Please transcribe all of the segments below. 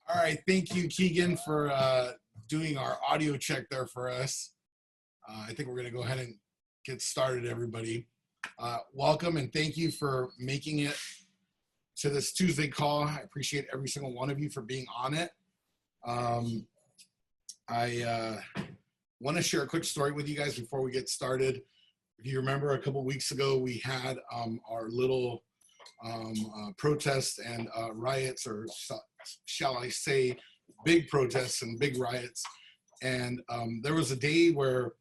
All right, thank you, Keegan, for doing our audio check there for us. I think we're going to go ahead and get started, everybody. Welcome and thank you for making it to this Tuesday call. I appreciate every single one of you for being on it. I want to share a quick story with you guys before we get started. If you remember, a couple weeks ago, we had our little protests and riots, or shall I say, big protests and big riots. And there was a day where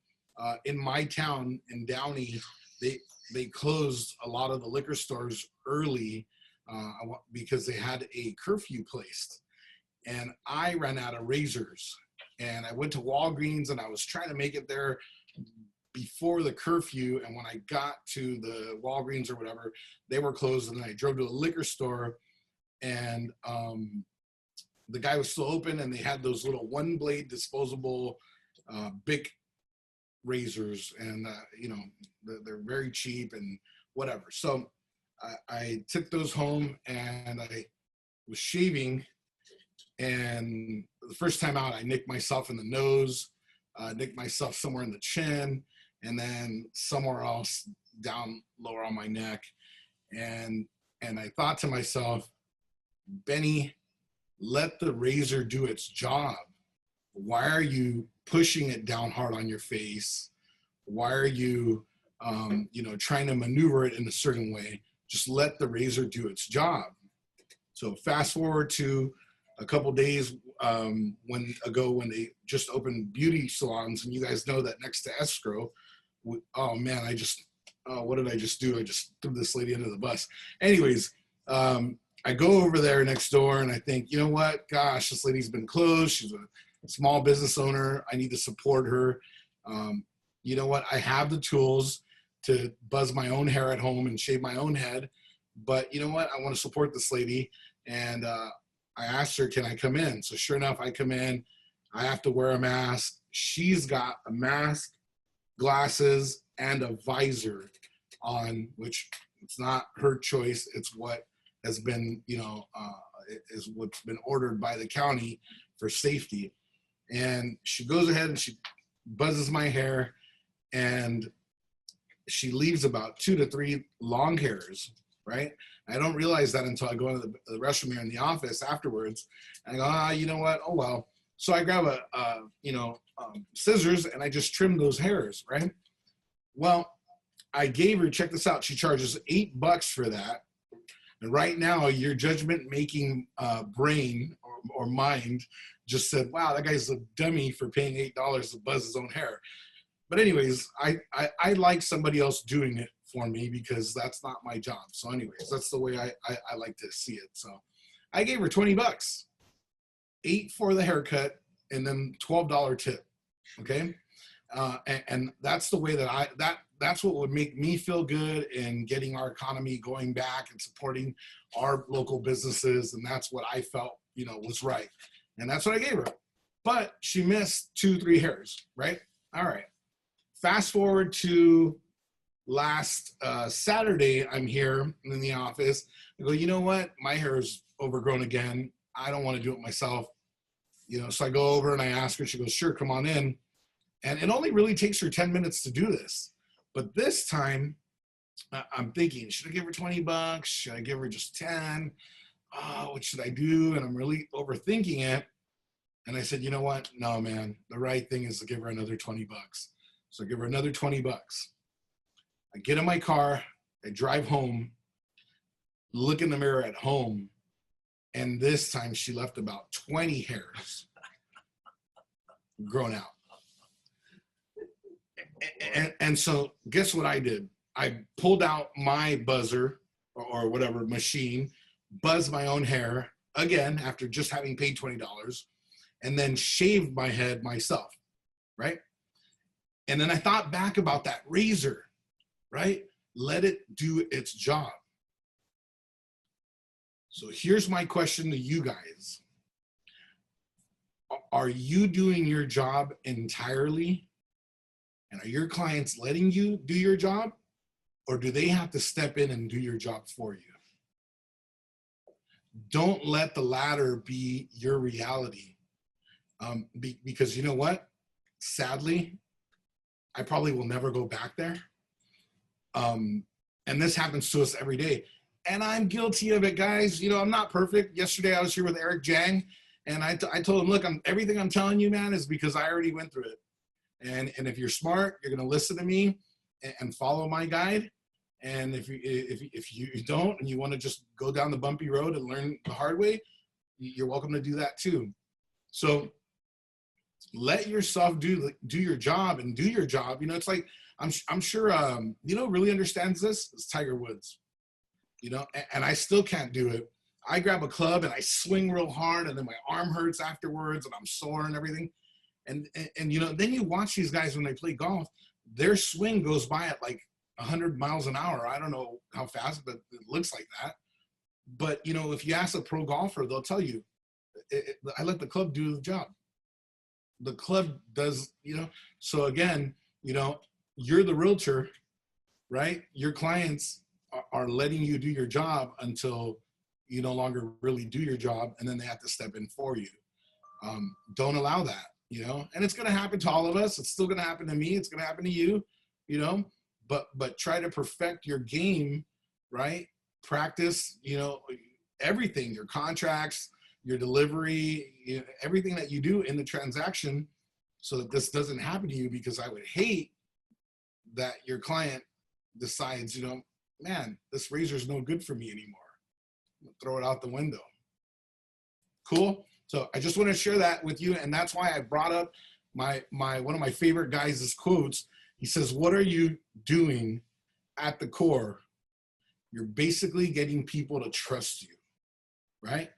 in my town in Downey, they closed a lot of the liquor stores early because they had a curfew placed. And I ran out of razors. And I went to Walgreens and I was trying to make it there before the curfew. And when I got to the Walgreens or whatever, they were closed. And then I drove to a liquor store and the guy was still open, and they had those little one blade disposable big razors, and you know, they're very cheap and whatever. So I took those home and I was shaving, and the first time out I nicked myself in the nose, nicked myself somewhere in the chin, and then somewhere else down lower on my neck. And I thought to myself, Benny, let the razor do its job. Why are you pushing it down hard on your face? Why are you, trying to maneuver it in a certain way? Just let the razor do its job. So fast forward to a couple days when they just opened beauty salons, and you guys know that next to escrow, oh man, what did I just do? I just threw this lady under the bus. Anyways, I go over there next door and I think, you know what? Gosh, this lady's been closed. She's a small business owner. I need to support her. You know what? I have the tools to buzz my own hair at home and shave my own head. But you know what? I want to support this lady. And I asked her, can I come in? So sure enough, I come in. I have to wear a mask. She's got a mask, glasses, and a visor on, which it's not her choice. It's what has been, is what's been ordered by the county for safety. And she goes ahead and she buzzes my hair, and she leaves about 2 to 3 long hairs, right? I don't realize that until I go into the restroom here in the office afterwards. And I go, you know what? Oh, well. So I grab scissors and I just trim those hairs, right? Well, I gave her, check this out, she charges $8 for that. And right now, your judgment-making brain or mind just said, wow, that guy's a dummy for paying $8 to buzz his own hair. But anyways, I like somebody else doing it for me because that's not my job. So anyways, that's the way I like to see it. So I gave her $20, $8 for the haircut, and then $12 tip, okay? And that's the way that that's what would make me feel good in getting our economy going back and supporting our local businesses. And that's what I felt, was right. And that's what I gave her. But she missed 2, 3 hairs, right? All right. Fast forward to last Saturday, I'm here in the office. I go, you know what? My hair is overgrown again. I don't want to do it myself. So I go over and I ask her, she goes, sure, come on in. And it only really takes her 10 minutes to do this. But this time, I'm thinking, should I give her $20? Should I give her just 10? What should I do? And I'm really overthinking it. And I said, you know what? No, man, the right thing is to give her another $20. So I give her another $20. I get in my car, I drive home, look in the mirror at home, and this time she left about 20 hairs grown out. And so guess what I did? I pulled out my buzzer or whatever machine, buzzed my own hair again after just having paid $20, and then shaved my head myself, right? And then I thought back about that razor, right? Let it do its job. So here's my question to you guys. Are you doing your job entirely? And are your clients letting you do your job? Or do they have to step in and do your job for you? Don't let the latter be your reality. Because you know what? Sadly, I probably will never go back there. And this happens to us every day. And I'm guilty of it, guys. You know, I'm not perfect. Yesterday, I was here with Eric Jang, and I told him, look, everything I'm telling you, man, is because I already went through it. And if you're smart, you're going to listen to me and follow my guide. And if you don't, and you want to just go down the bumpy road and learn the hard way, you're welcome to do that too. So let yourself do your job and do your job. You know, it's like, I'm sure, you know, really understands this is Tiger Woods, you know, and I still can't do it. I grab a club and I swing real hard, and then my arm hurts afterwards, and I'm sore and everything. And you know, then you watch these guys when they play golf, their swing goes by at like 100 miles an hour. I don't know how fast, but it looks like that. But, you know, if you ask a pro golfer, they'll tell you, I let the club do the job. The club does, you know. So again, you know, you're the realtor, right? Your clients are letting you do your job until you no longer really do your job, and then they have to step in for you. Don't allow that, you know. And it's going to happen to all of us. It's still going to happen to me. It's going to happen to you, you know. But try to perfect your game, right? Practice, you know, everything, your contracts, your delivery, you know, everything that you do in the transaction, so that this doesn't happen to you. Because I would hate that your client decides, you know, man, this razor's no good for me anymore. Throw it out the window. Cool. So I just want to share that with you, and that's why I brought up my one of my favorite guys' quotes. He says, "What are you doing at the core? You're basically getting people to trust you, right?"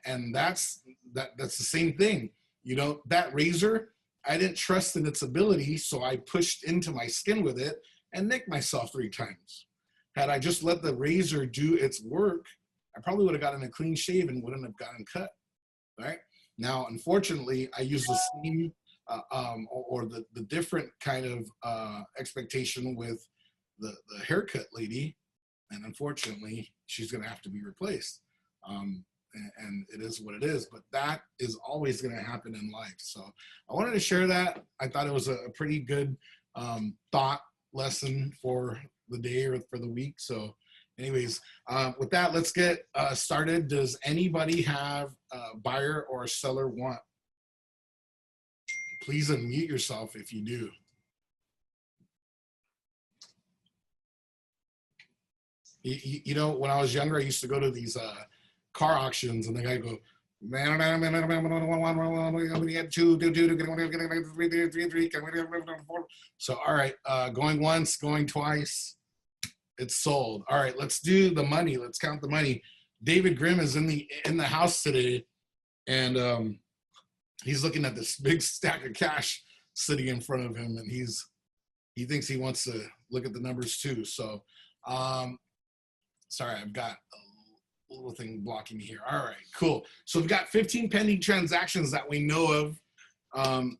And that's the same thing. You know, that razor, I didn't trust in its ability, so I pushed into my skin with it and nicked myself 3 times. Had I just let the razor do its work, I probably would have gotten a clean shave and wouldn't have gotten cut, right? Now, unfortunately, I use the same or the different kind of expectation with the haircut lady, and unfortunately, she's going to have to be replaced. And it is what it is, but that is always going to happen in life. So I wanted to share that. I thought it was a pretty good thought lesson for the day or for the week. So anyways, with that, let's get started. Does anybody have a buyer or a seller want? Please unmute yourself if you do. You know, when I was younger, I used to go to these car auctions, and the guy go, so all right, going once, going twice, it's sold. All right, let's do the money. Let's count the money. David Grimm is in the house today, and he's looking at this big stack of cash sitting in front of him, and he thinks he wants to look at the numbers too. So sorry, I've got a little thing blocking me here. All right, cool. So we've got 15 pending transactions that we know of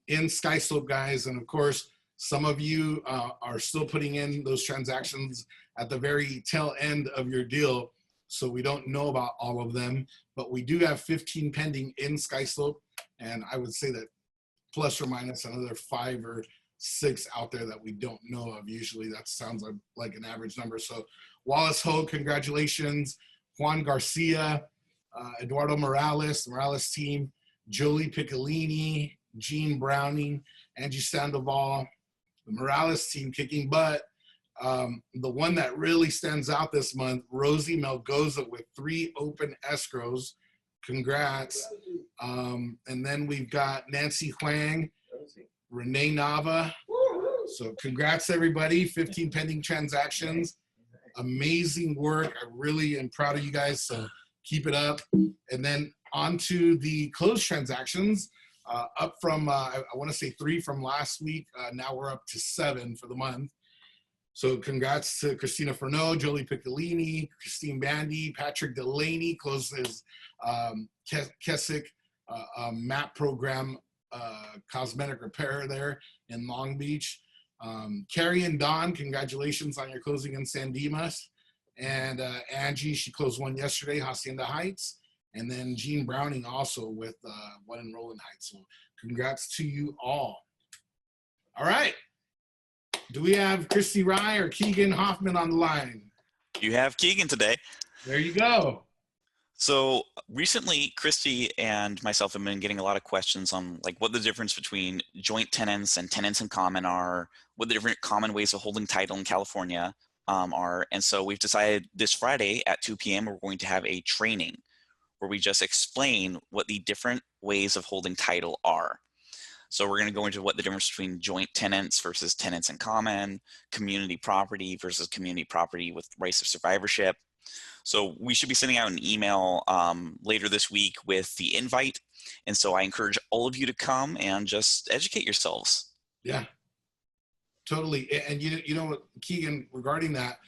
in SkySlope, guys. And of course, some of you are still putting in those transactions at the very tail end of your deal. So we don't know about all of them, but we do have 15 pending in SkySlope. And I would say that plus or minus another 5 or 6 out there that we don't know of. Usually that sounds like an average number. So Wallace Ho, congratulations. Juan Garcia, Eduardo Morales, the Morales team, Jolie Piccolini, Jean Browning, Angie Sandoval, the Morales team kicking butt. The one that really stands out this month, Rosie Melgoza with 3 open escrows. Congrats. And then we've got Nancy Huang, Renee Nava. So congrats, everybody. 15 pending transactions. Amazing work. I really am proud of you guys, so keep it up. And then on to the closed transactions, up from, I want to say 3 from last week. Now we're up to 7 for the month. So congrats to Christina Furneaux, Jolie Piccolini, Christine Bandy, Patrick Delaney closed his Keswick MAP program cosmetic repair there in Long Beach. Carrie and Don, congratulations on your closing in San Dimas. And Angie, she closed one yesterday, Hacienda Heights. and then Gene Browning also with One in Rowland Heights. So congrats to you all. All right. Do we have Christy Rye or Keegan Hoffman on the line? You have Keegan today. There you go. So recently, Christy and myself have been getting a lot of questions on like what the difference between joint tenants and tenants in common are, what the different common ways of holding title in California are. And so we've decided this Friday at 2 p.m. we're going to have a training where we just explain what the different ways of holding title are. So we're going to go into what the difference between joint tenants versus tenants in common, community property versus community property with rights of survivorship. So we should be sending out an email later this week with the invite. And so I encourage all of you to come and just educate yourselves. Yeah, totally. And you know what, Keegan, regarding that,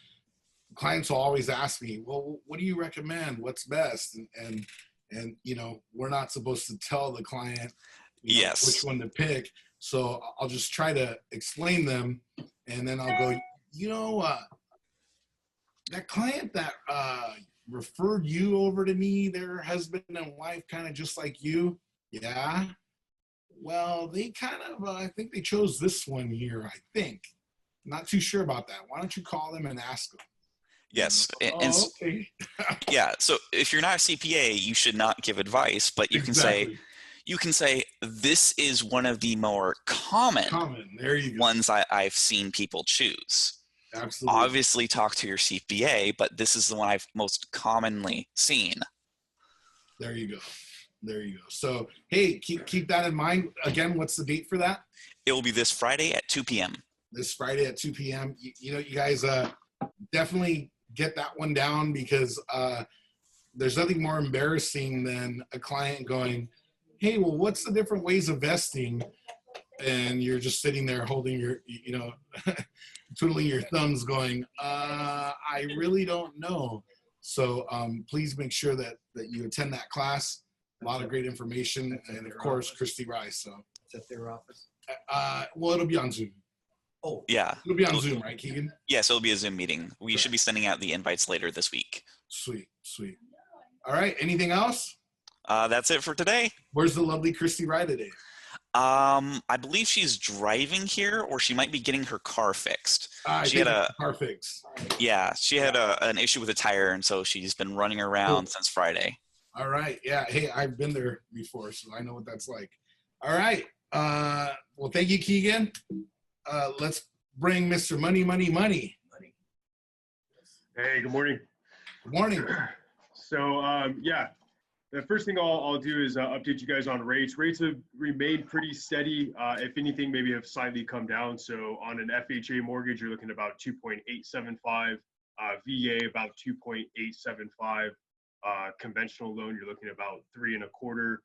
clients will always ask me, well, what do you recommend? What's best? And you know, we're not supposed to tell the client Yes. which one to pick. So I'll just try to explain them, and then I'll go, that client that referred you over to me, their husband and wife kind of just like you. Yeah. Well, they kind of, I think they chose this one here, I think. Not too sure about that. Why don't you call them and ask them? Yes. Okay. Yeah. So if you're not a CPA, you should not give advice, but you can say, this is one of the more common There you go. ones I've seen people choose. Absolutely. Obviously talk to your CPA, but this is the one I've most commonly seen. There you go. There you go. So, hey, keep that in mind. Again, what's the date for that? It will be this Friday at 2 p.m. This Friday at 2 p.m. You know, you guys definitely get that one down, because there's nothing more embarrassing than a client going, hey, well, what's the different ways of vesting? And you're just sitting there holding your, twiddling your thumbs going, I really don't know. So please make sure that you attend that class. A lot of great information. And of course, Christy Rice. So it's at their office. Well, it'll be on Zoom. Oh, yeah. It'll be on Zoom, right, Keegan? Yes, it'll be a Zoom meeting. We should be sending out the invites later this week. Sweet. All right. Anything else? That's it for today. Where's the lovely Christy Rye today? I believe she's driving here, or she might be getting her car fixed. She had a car fix. Yeah, she had an issue with a tire, and so she's been running around since Friday. All right. Yeah. Hey, I've been there before, so I know what that's like. All right. Well, thank you, Keegan. Let's bring Mr. Money. Hey, good morning. Good morning. So, yeah, the first thing I'll do is update you guys on rates. Rates have remained pretty steady. If anything, maybe have slightly come down. So on an FHA mortgage, you're looking at about 2.875, VA about 2.875, conventional loan, you're looking at about 3.25.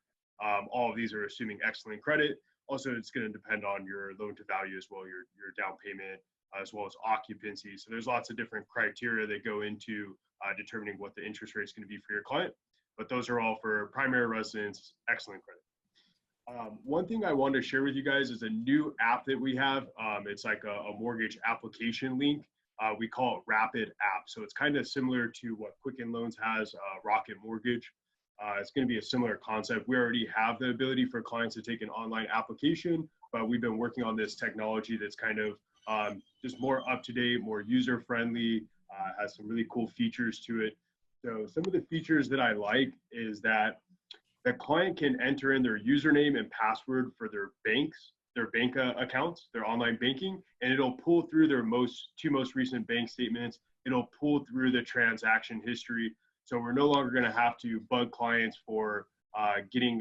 All of these are assuming excellent credit. Also, it's going to depend on your loan to value as well, your down payment, as well as occupancy. So there's lots of different criteria that go into determining what the interest rate is going to be for your client. But those are all for primary residence, excellent credit. One thing I wanted to share with you guys is a new app that we have. It's like a mortgage application link. We call it Rapid App. So it's kind of similar to what Quicken Loans has, Rocket Mortgage. It's going to be a similar concept. We already have the ability for clients to take an online application, but we've been working on this technology that's kind of just more up-to-date, more user-friendly, has some really cool features to it. So some of the features that I like is that the client can enter in their username and password for their bank accounts, their online banking, and it'll pull through their two most recent bank statements. It'll pull through the transaction history. So we're no longer going to have to bug clients for getting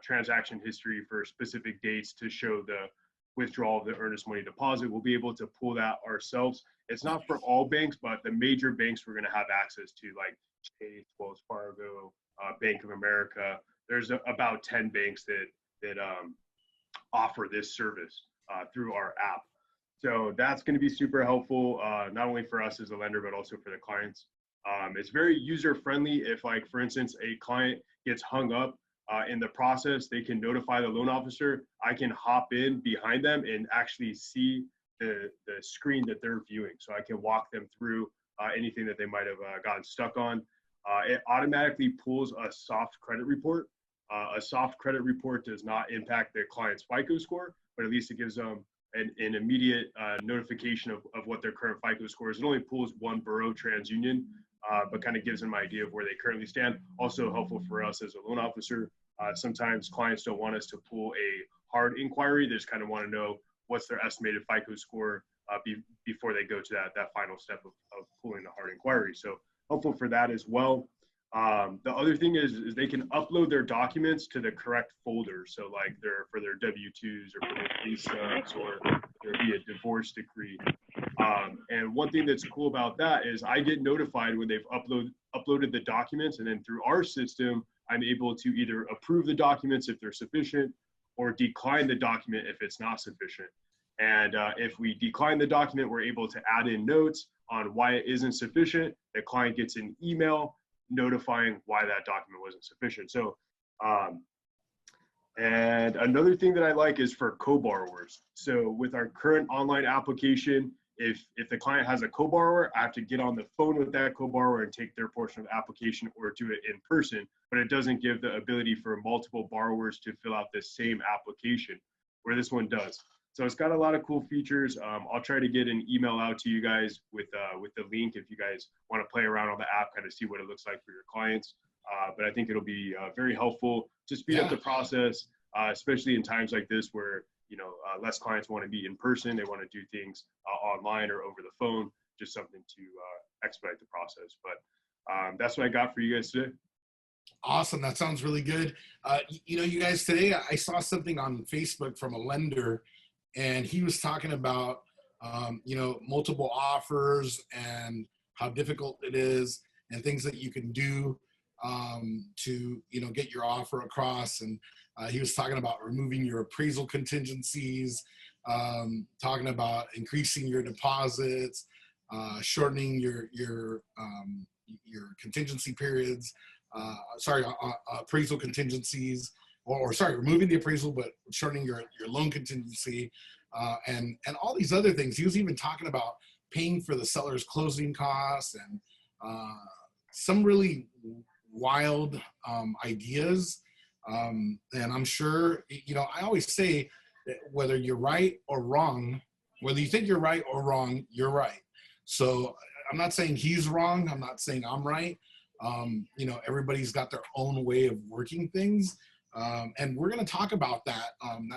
transaction history for specific dates to show the withdrawal of the earnest money deposit. We'll be able to pull that ourselves. It's not for all banks, but the major banks we're going to have access to, like Chase, Wells Fargo, Bank of America. There's about 10 banks that offer this service through our app. So that's going to be super helpful, not only for us as a lender, but also for the clients. It's very user-friendly. If, like, for instance, a client gets hung up in the process, they can notify the loan officer. I can hop in behind them and actually see the screen that they're viewing. So I can walk them through anything that they might have gotten stuck on. it automatically pulls a soft credit report. A soft credit report does not impact the client's FICO score, but at least it gives them an immediate notification of what their current FICO score is. It only pulls one borough TransUnion, but kind of gives them an idea of where they currently stand. Also helpful for us as a loan officer. Sometimes clients don't want us to pull a hard inquiry. They just kind of want to know what's their estimated FICO score before they go to that final step of pulling the hard inquiry. So helpful for that as well. The other thing is they can upload their documents to the correct folder. So like for their W-2s or for their pay stubs or there be a divorce decree. And one thing that's cool about that is I get notified when they've uploaded the documents, and then through our system, I'm able to either approve the documents if they're sufficient or decline the document if it's not sufficient. And if we decline the document, we're able to add in notes on why it isn't sufficient. The client gets an email notifying why that document wasn't sufficient. So, and another thing that I like is for co-borrowers. So with our current online application, if the client has a co-borrower, I have to get on the phone with that co-borrower and take their portion of the application or do it in person, but it doesn't give the ability for multiple borrowers to fill out the same application, where this one does. So it's got a lot of cool features. I'll try to get an email out to you guys with the link if you guys want to play around on the app, kind of see what it looks like for your clients. But I think it'll be very helpful to speed up the process, especially in times like this where less clients want to be in person. They want to do things online or over the phone, just something to expedite the process. But that's what I got for you guys today. Awesome. That sounds really good. You guys, today I saw something on Facebook from a lender, and he was talking about, multiple offers and how difficult it is and things that you can do to, get your offer across. And he was talking about removing your appraisal contingencies, talking about increasing your deposits, shortening your contingency periods, appraisal contingencies, or removing the appraisal, but shortening your loan contingency, and all these other things. He was even talking about paying for the seller's closing costs and some really wild ideas. And I'm sure, I always say that whether you're right or wrong, whether you think you're right or wrong, you're right. So I'm not saying he's wrong. I'm not saying I'm right. Everybody's got their own way of working things. And we're going to talk about that.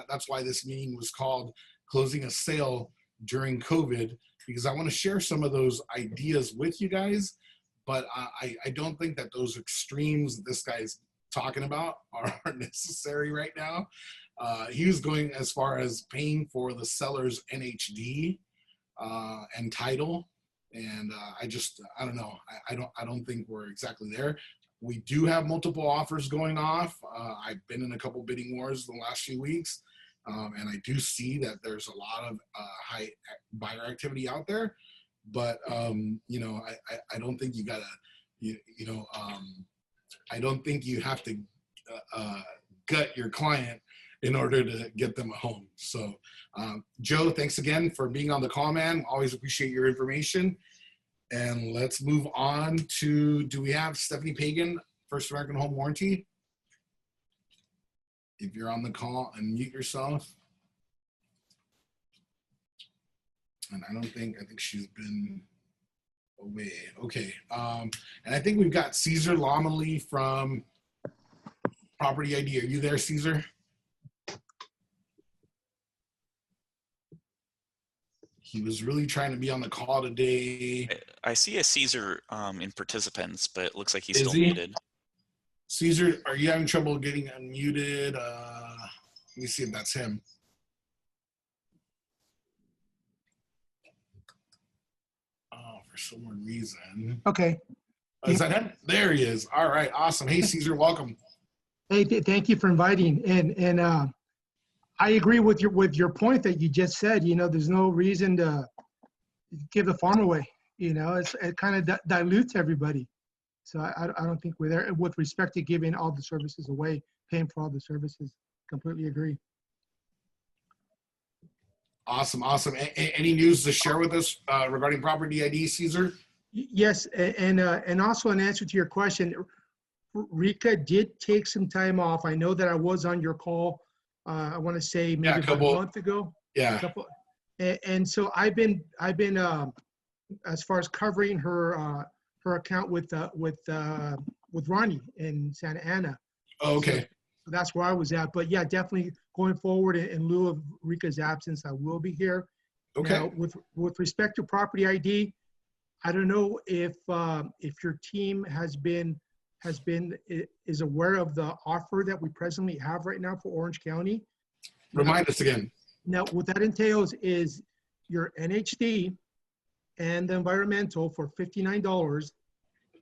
That's why this meeting was called Closing a Sale During COVID, because I want to share some of those ideas with you guys. But I don't think that those extremes that this guy's talking about are necessary right now. He was going as far as paying for the seller's NHD and title. And I don't know. I don't think we're exactly there. We do have multiple offers going off. I've been in a couple bidding wars the last few weeks, and I do see that there's a lot of high buyer activity out there. But I don't think you gotta, I don't think you have to gut your client in order to get them a home. So, Joe, thanks again for being on the call, man. Always appreciate your information. And let's move on to, do we have Stephanie Pagan, First American Home Warranty? If you're on the call, unmute yourself. And I think she's been away. Okay. And I think we've got Caesar Lomely from Property ID. Are you there, Caesar? He was really trying to be on the call today. I see a Caesar in participants, but it looks like he's Is still he? muted. Caesar, are you having trouble getting unmuted? Let me see if that's him. Oh, for some reason. Okay. Is that him? There he is. All right, awesome. Hey, Caesar, welcome. Hey, thank you for inviting. And I agree with your point that you just said. There's no reason to give the farm away. It kind of dilutes everybody. So I don't think we're there with respect to giving all the services away, paying for all the services. Completely agree. Awesome. Any news to share with us regarding Property ID, Caesar? Yes, and also an answer to your question, Rika did take some time off. I know that I was on your call. I want to say maybe a about a couple. month ago. Yeah. And so I've been as far as covering her account with Ronnie in Santa Ana. Oh, okay. So that's where I was at. But yeah, definitely going forward in lieu of Rika's absence, I will be here. Okay. Now, with respect to property ID, I don't know if your team is aware of the offer that we presently have right now for Orange County. Remind us again. Now, what that entails is your NHD and the environmental for $59,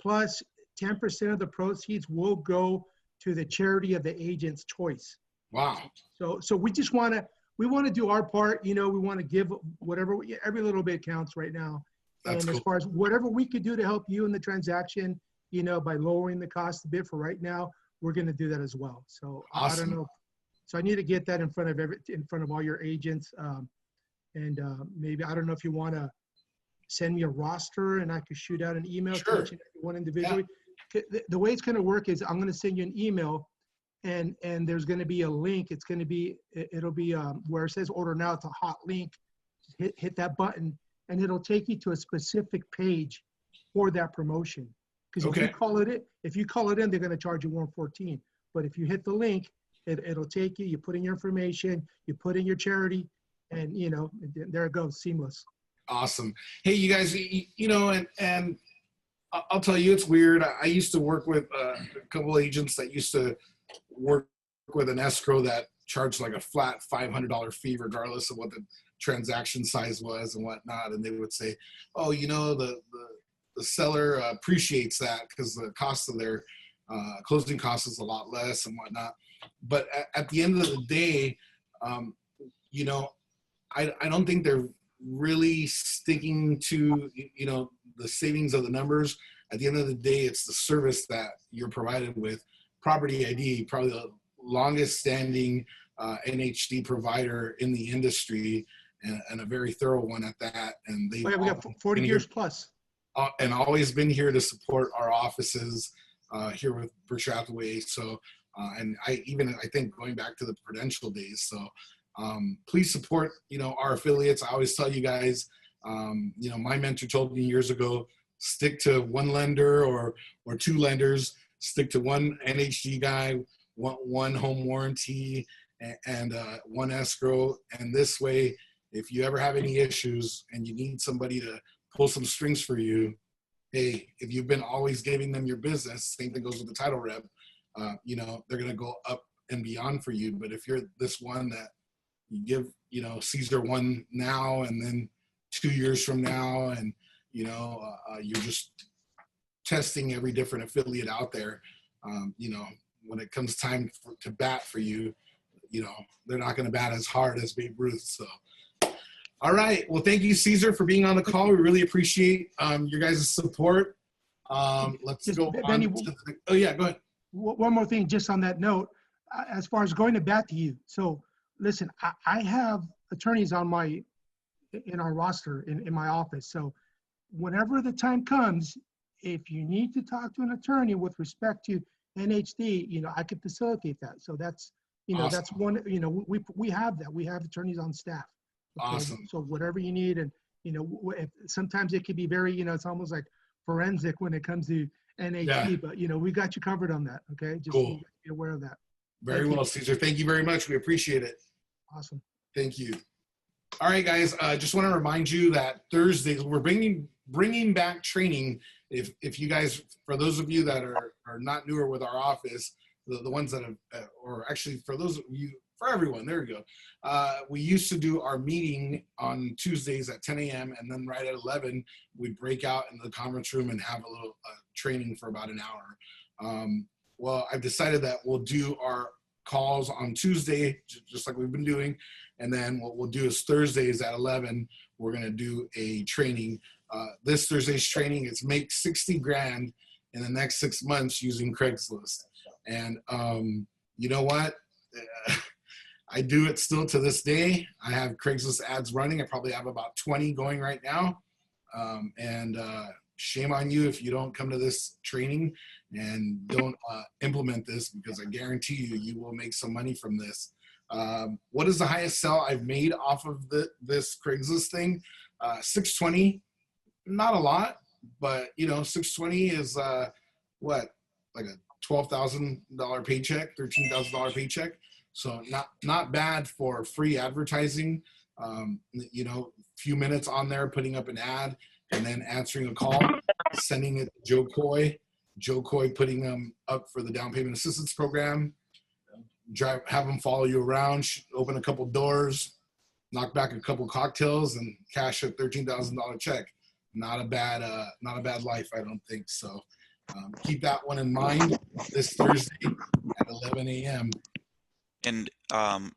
plus 10% of the proceeds will go to the charity of the agent's choice. Wow. So we just want to do our part. We want to give whatever, every little bit counts right now. That's and cool. as far as whatever we could do to help you in the transaction, by lowering the cost a bit for right now, we're going to do that as well. So Awesome. I don't know. So I need to get that in front of all your agents. And maybe, I don't know if you want to send me a roster and I could shoot out an email Sure. to each and every one individually. The way it's going to work is I'm going to send you an email and there's going to be a link. It'll be where it says order now. It's a hot link. Hit that button and it'll take you to a specific page for that promotion. Because Okay. if you call it in, they're going to charge you $114. But if you hit the link, it'll take you. You put in your information, you put in your charity, and there it goes, seamless. Awesome. Hey, you guys, and I'll tell you, it's weird. I used to work with a couple agents that used to work with an escrow that charged like a flat $500 fee, regardless of what the transaction size was and whatnot. And they would say, oh, the seller appreciates that because the cost of their closing costs is a lot less and whatnot. But at the end of the day, I don't think they're really sticking to, the savings of the numbers. At the end of the day, it's the service that you're provided with. Property ID, probably the longest standing NHD provider in the industry, and a very thorough one at that. And we got 40 years plus. And always been here to support our offices here with Berkshire Hathaway. So, and I think going back to the Prudential days. So please support, our affiliates. I always tell you guys, my mentor told me years ago, stick to one lender or two lenders, stick to one NHD guy, one home warranty and one escrow. And this way, if you ever have any issues and you need somebody to pull some strings for you, hey, if you've been always giving them your business, same thing goes with the title rep, they're going to go up and beyond for you. But if you're this one that you give, Caesar one now and then 2 years from now, and, you're just testing every different affiliate out there, when it comes time to bat for you, they're not going to bat as hard as Babe Ruth. So, all right. Well, thank you, Caesar, for being on the call. We really appreciate your guys' support. Let's Just, go Benny, on. Oh, yeah, go ahead. One more thing, just on that note, as far as going to bat to you. So listen, I have attorneys in our roster in my office. So whenever the time comes, if you need to talk to an attorney with respect to NHD, I could facilitate that. So that's, Awesome. That's one, we have that. We have attorneys on staff. Okay? Awesome. So whatever you need, and, sometimes it could be very, it's almost like forensic when it comes to NHD, but, we got you covered on that. Okay. Just Cool. be aware of that. Very well, Caesar. Thank you very much. We appreciate it. Awesome. Thank you. All right, guys. Just want to remind you that Thursdays we're bringing back training. If you guys, for those of you that are not newer with our office, the ones that have, or actually for those of you, for everyone, there we go. We used to do our meeting on Tuesdays at 10 a.m. and then right at 11, we'd break out in the conference room and have a little training for about an hour. Well, I've decided that we'll do our calls on Tuesday, just like we've been doing. And then what we'll do is Thursdays at 11, we're going to do a training. This Thursday's training is make 60 grand in the next 6 months using Craigslist. And you know what? I do it still to this day. I have Craigslist ads running. I probably have about 20 going right now. shame on you if you don't come to this training and don't implement this, because I guarantee you, you will make some money from this. What is the highest sell I've made off of this Craigslist thing? 620, not a lot, but you know, 620 is what, like a $12,000 paycheck, $13,000 paycheck. So not bad for free advertising. You know, a few minutes on there, putting up an ad, and then answering a call, sending it to Joe Coy putting them up for the down payment assistance program. Have them follow you around, open a couple doors, knock back a couple cocktails, and cash a $13,000 check. Not a bad life, I don't think so. Keep that one in mind this Thursday at 11 a.m. And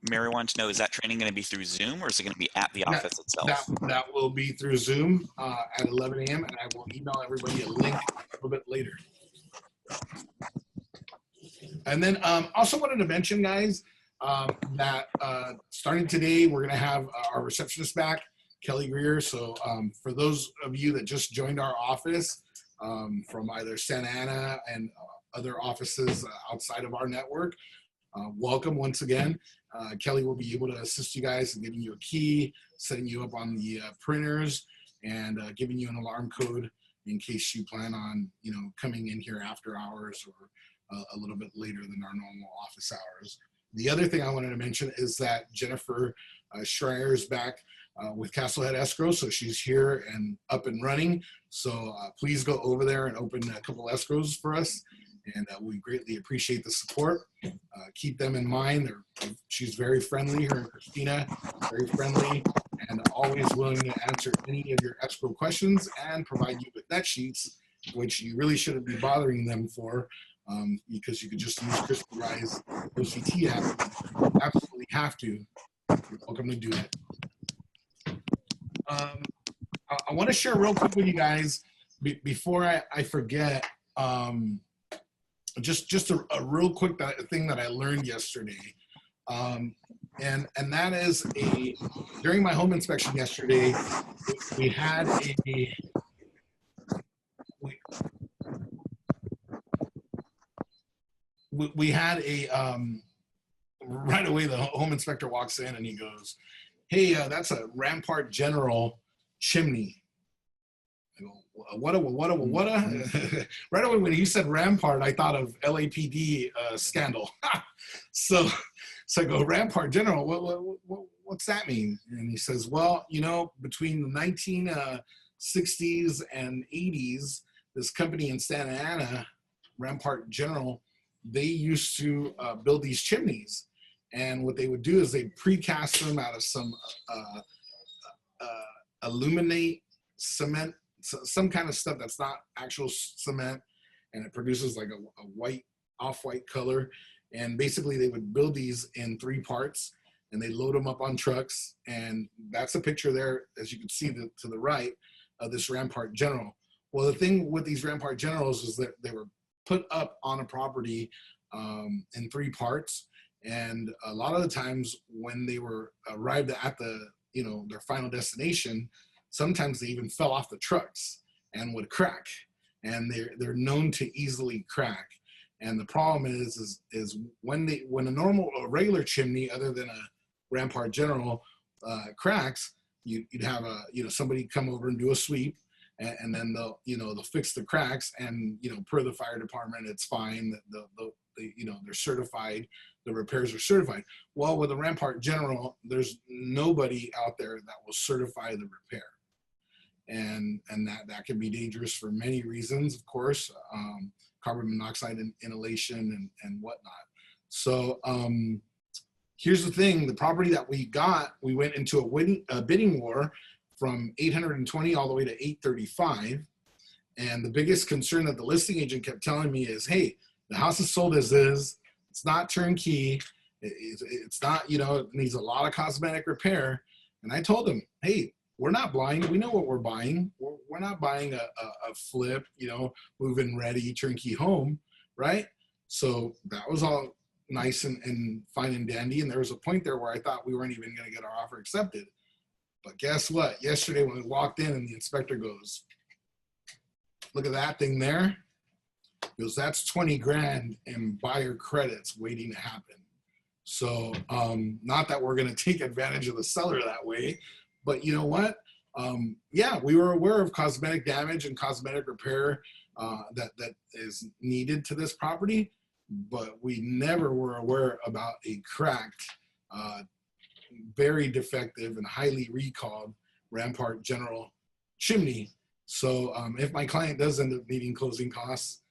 Mary wanted to know, is that training going to be through Zoom, or is it going to be at the office itself? That will be through Zoom at 11 a.m. and I will email everybody a link a little bit later. And then also wanted to mention, guys, that starting today, we're going to have our receptionist back, Kelly Greer. So for those of you that just joined our office from either Santa Ana and other offices outside of our network, welcome once again. Kelly will be able to assist you guys in giving you a key, setting you up on the printers, and giving you an alarm code in case you plan on, you know, coming in here after hours or a little bit later than our normal office hours. The other thing I wanted to mention is that Jennifer Schreier is back with Castlehead Escrow, so she's here and up and running. So please go over there and open a couple escrows for us, and we greatly appreciate the support. Keep them in mind. She's very friendly, her and Christina, very friendly, and always willing to answer any of your escrow questions and provide you with net sheets, which you really shouldn't be bothering them for, because you could just use Crystal Rise OCT app. You absolutely have to. You're welcome to do it. I want to share real quick with you guys before I forget. Just a real quick thing that I learned yesterday, and that is during my home inspection yesterday, we had right away the home inspector walks in and he goes, "Hey, that's a Rampart General chimney." I go, what right away when he said Rampart, I thought of LAPD scandal. so I go, Rampart General, what's that mean? And he says, well, you know, between the 1960s and 80s, this company in Santa Ana, Rampart General, they used to build these chimneys. And what they would do is they'd precast them out of some aluminate cement, some kind of stuff that's not actual cement, and it produces like a white, off-white color. And basically they would build these in 3 parts, and they load them up on trucks. And that's a picture there, as you can see to the right, of this Rampart General. Well, the thing with these Rampart Generals is that they were put up on a property in 3 parts. And a lot of the times when they were arrived at the, you know, their final destination, sometimes they even fell off the trucks and would crack. And they're known to easily crack. And the problem is when a regular chimney, other than a Rampart General, cracks, you'd have somebody come over and do a sweep, and then they'll fix the cracks, and per the fire department, it's fine. They're certified. The repairs are certified. Well, with a Rampart General, there's nobody out there that will certify the repair, and that can be dangerous for many reasons, of course, carbon monoxide inhalation and whatnot. So here's the thing: the property that we got, we went into a bidding war from 820 all the way to 835, and the biggest concern that the listing agent kept telling me is, hey, the house is sold as is. It's not turnkey. It's not, it needs a lot of cosmetic repair. And I told him, hey, we're not blind. We know what we're buying. We're not buying a flip, move-in ready turnkey home, right? So that was all nice and fine and dandy. And there was a point there where I thought we weren't even going to get our offer accepted. But guess what? Yesterday when we walked in and the inspector goes, look at that thing there. He goes, that's 20 grand in buyer credits waiting to happen. So not that we're going to take advantage of the seller that way, but you know what? Yeah, we were aware of cosmetic damage and cosmetic repair that is needed to this property, but we never were aware about a cracked, very defective and highly recalled Rampart General chimney. So if my client does end up needing closing costs,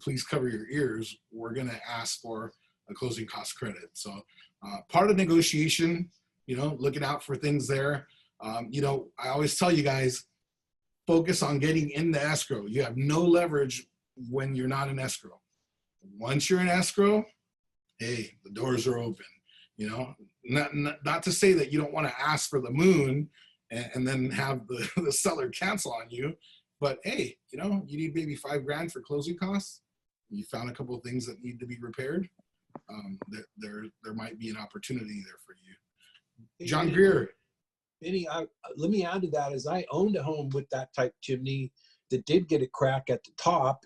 please cover your ears. We're going to ask for a closing cost credit. So part of negotiation, you know, looking out for things there. You know, I always tell you guys, focus on getting into escrow. You have no leverage when you're not in escrow. Once you're in escrow, hey, the doors are open. You know, not to say that you don't want to ask for the moon and then have the seller cancel on you, but hey, you know, you need maybe $5 grand for closing costs. You found a couple of things that need to be repaired. There might be an opportunity there for you. John Greer. Benny, let me add to that, is I owned a home with that type chimney that did get a crack at the top,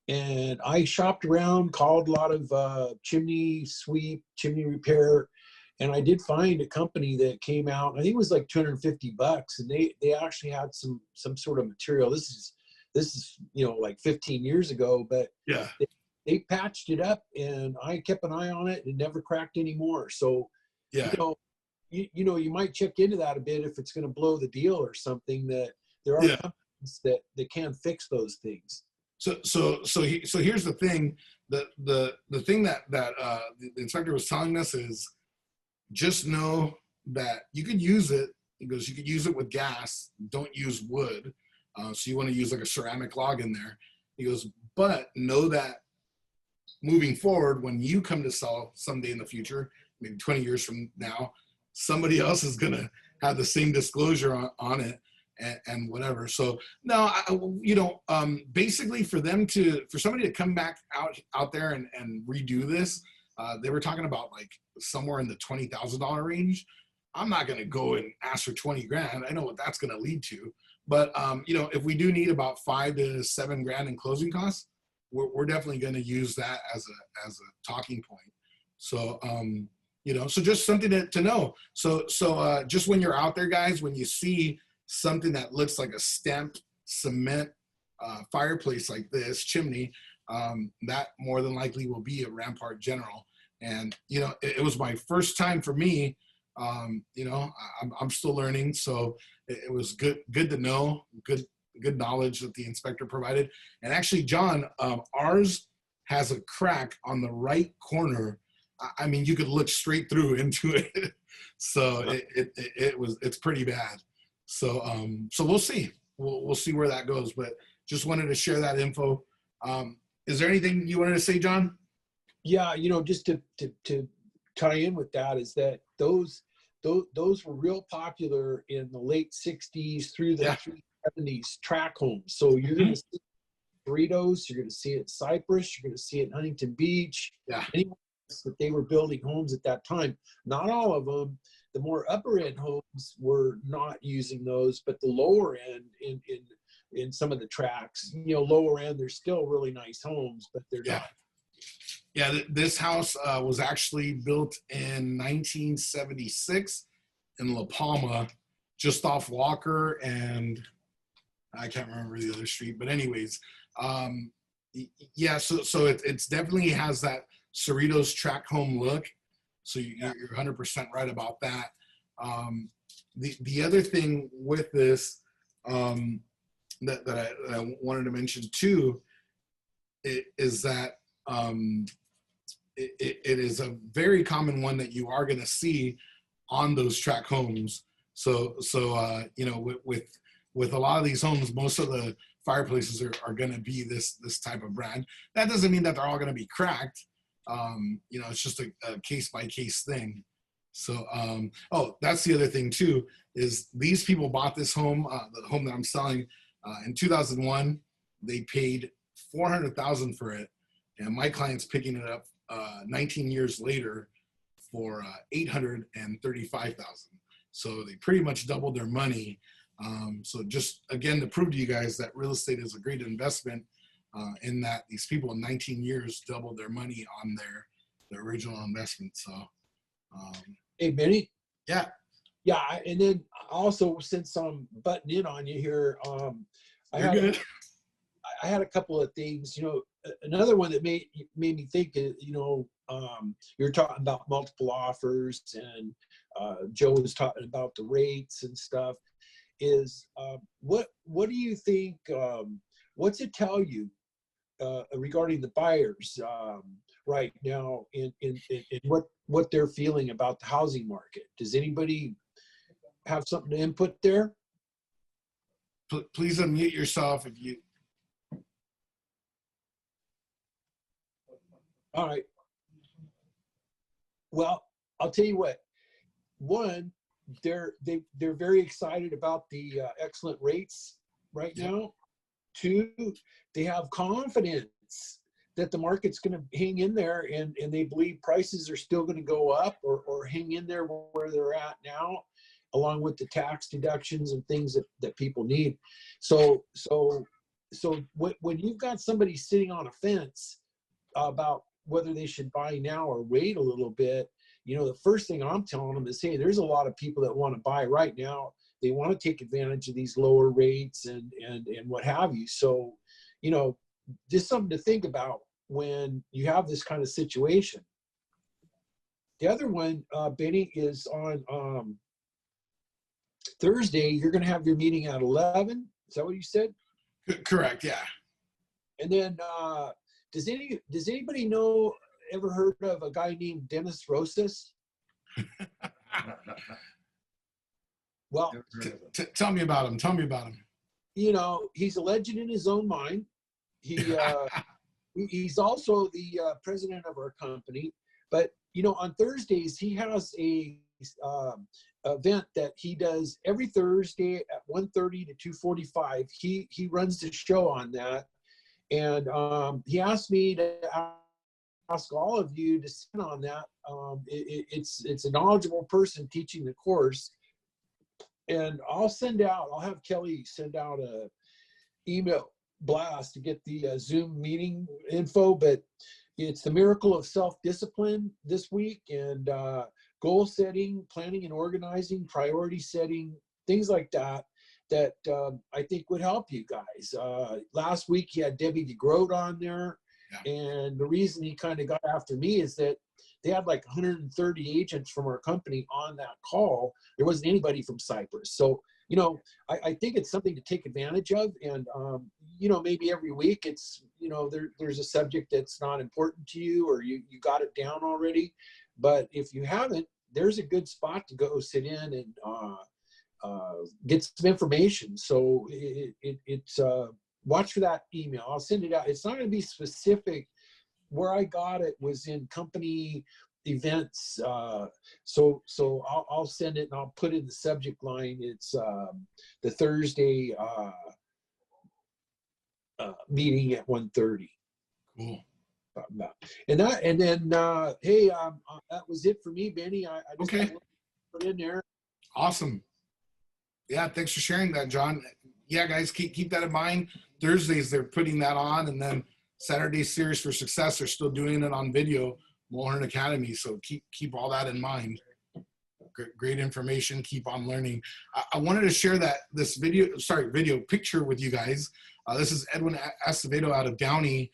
and I shopped around, called a lot of chimney sweep, chimney repair, and I did find a company that came out. I think it was like $250, and they actually had some sort of material. This is you know, like 15 years ago, but Yeah. They patched it up, and I kept an eye on it, and it never cracked anymore. So Yeah. you know, you might check into that a bit if it's going to blow the deal or something. That there are companies that can fix those things. So here's the thing. The thing that the inspector was telling us is, just know that you could use it. He goes, you could use it with gas. Don't use wood. So you want to use like a ceramic log in there. He goes, but know that moving forward, when you come to sell someday in the future, maybe 20 years from now, somebody else is going to have the same disclosure on it and whatever. So no, you know, basically for somebody to come back out there and redo this, they were talking about like somewhere in the $20,000 range. I'm not going to go and ask for 20 grand. I know what that's going to lead to, but you know, if we do need about 5 to 7 grand in closing costs, we're definitely going to use that as a talking point. So, you know, so just something to know. So just when you're out there, guys, when you see something that looks like a stamped cement fireplace like this chimney, that more than likely will be a Rampart General. And, you know, it was my first time for me. You know, I'm still learning. So it was good to know, good knowledge that the inspector provided. And actually, John, ours has a crack on the right corner. I mean, you could look straight through into it. So it's pretty bad. So we'll see. We'll see where that goes. But just wanted to share that info. Is there anything you wanted to say, John? Yeah, you know, just to tie in with that, is that those were real popular in the late 60s through the 70s, track homes. So you're going to see Cerritos, you're going to see it in Cypress, you're going to see it in Huntington Beach. Yeah. Anywhere that they were building homes at that time. Not all of them. The more upper end homes were not using those, but the lower end in some of the tracks, you know, lower end, they're still really nice homes, but they're not. Yeah, this house was actually built in 1976 in La Palma, just off Walker and I can't remember the other street, but anyways, yeah. So it's definitely has that Cerritos track home look. So you're 100% right about that. The other thing with this that I wanted to mention too is that it is a very common one that you are going to see on those track homes. So you know, with a lot of these homes, most of the fireplaces are going to be this type of brand. That doesn't mean that they're all going to be cracked. You know, it's just a case by case thing. So, oh, that's the other thing too, is these people bought this home, the home that I'm selling, in 2001. They paid $400,000 for it, and my client's picking it up 19 years later for $835,000. So they pretty much doubled their money. So just again to prove to you guys that real estate is a great investment, in that these people in 19 years doubled their money on their original investment. So Hey, Benny. yeah. Yeah, and then also, since I'm butting in on you here, I You're had good. I had a couple of things. Another one that made me think. You're talking about multiple offers, and Joe was talking about the rates and stuff. Is what do you think? What's it tell you regarding the buyers right now, in what they're feeling about the housing market? Does anybody have something to input there? Please unmute yourself if you. All right. Well, I'll tell you what. One, they're very excited about the excellent rates right now. Two, they have confidence that the market's going to hang in there, and they believe prices are still going to go up or hang in there where they're at now, along with the tax deductions and things that people need. So when you've got somebody sitting on a fence about whether they should buy now or wait a little bit, the first thing I'm telling them is, hey, there's a lot of people that want to buy right now. They want to take advantage of these lower rates and what have you. So, just something to think about when you have this kind of situation. The other one, Benny, is on Thursday. You're going to have your meeting at 11. Is that what you said? Correct. Yeah. And then, does anybody ever heard of a guy named Dennis Rosas? Well, Tell me about him. Tell me about him. He's a legend in his own mind. He's also the president of our company. But on Thursdays he has a event that he does every Thursday at 1:30 to 2:45. He runs the show on that, and he asked me to ask all of you to sit on that. It's a knowledgeable person teaching the course. And I'll have Kelly send out a email blast to get the Zoom meeting info, but it's the miracle of self-discipline this week, and goal setting, planning and organizing, priority setting, things like that I think would help you guys. Last week he had Debbie DeGroat on there. Yeah. And the reason he kind of got after me is that they had like 130 agents from our company on that call. There wasn't anybody from Cypress. So, I think it's something to take advantage of. And, maybe every week it's, there's a subject that's not important to you, or you got it down already. But if you haven't, there's a good spot to go sit in and get some information. So it's watch for that email. I'll send it out. It's not going to be specific. Where I got it was in company events. So I'll send it and I'll put in the subject line. It's the Thursday meeting at 1:30. Cool. And then hey, that was it for me, Benny. I just okay. Put in there. Awesome. Yeah, thanks for sharing that, John. Yeah, guys, keep that in mind. Thursdays they're putting that on, and then Saturday Series for Success, they're still doing it on video, Mulhern Academy. So keep all that in mind. Great information. Keep on learning. I wanted to share this video picture with you guys. This is Edwin Acevedo out of Downey,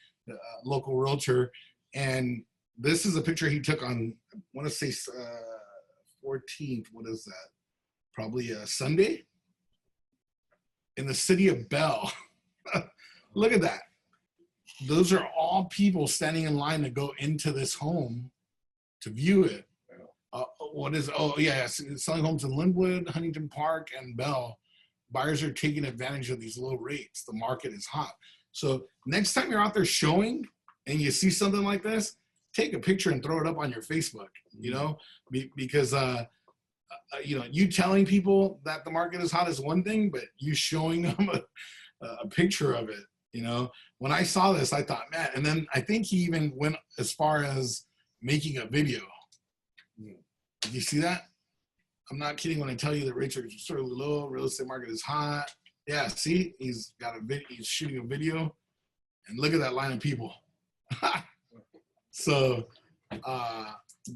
local realtor, and this is a picture he took on, I want to say 14th. What is that? Probably a Sunday in the city of Bell. Look at that. Those are all people standing in line to go into this home to view it. Selling homes in Linwood, Huntington Park, and Bell. Buyers are taking advantage of these low rates. The market is hot. So next time you're out there showing and you see something like this, take a picture and throw it up on your Facebook, because you telling people that the market is hot is one thing, but you showing them a picture of it. When I saw this, I thought, man, and then I think he even went as far as making a video. Did you see that? I'm not kidding when I tell you that rates are sort of low. Real estate market is hot. Yeah, see, he's got a he's shooting a video, and look at that line of people. So,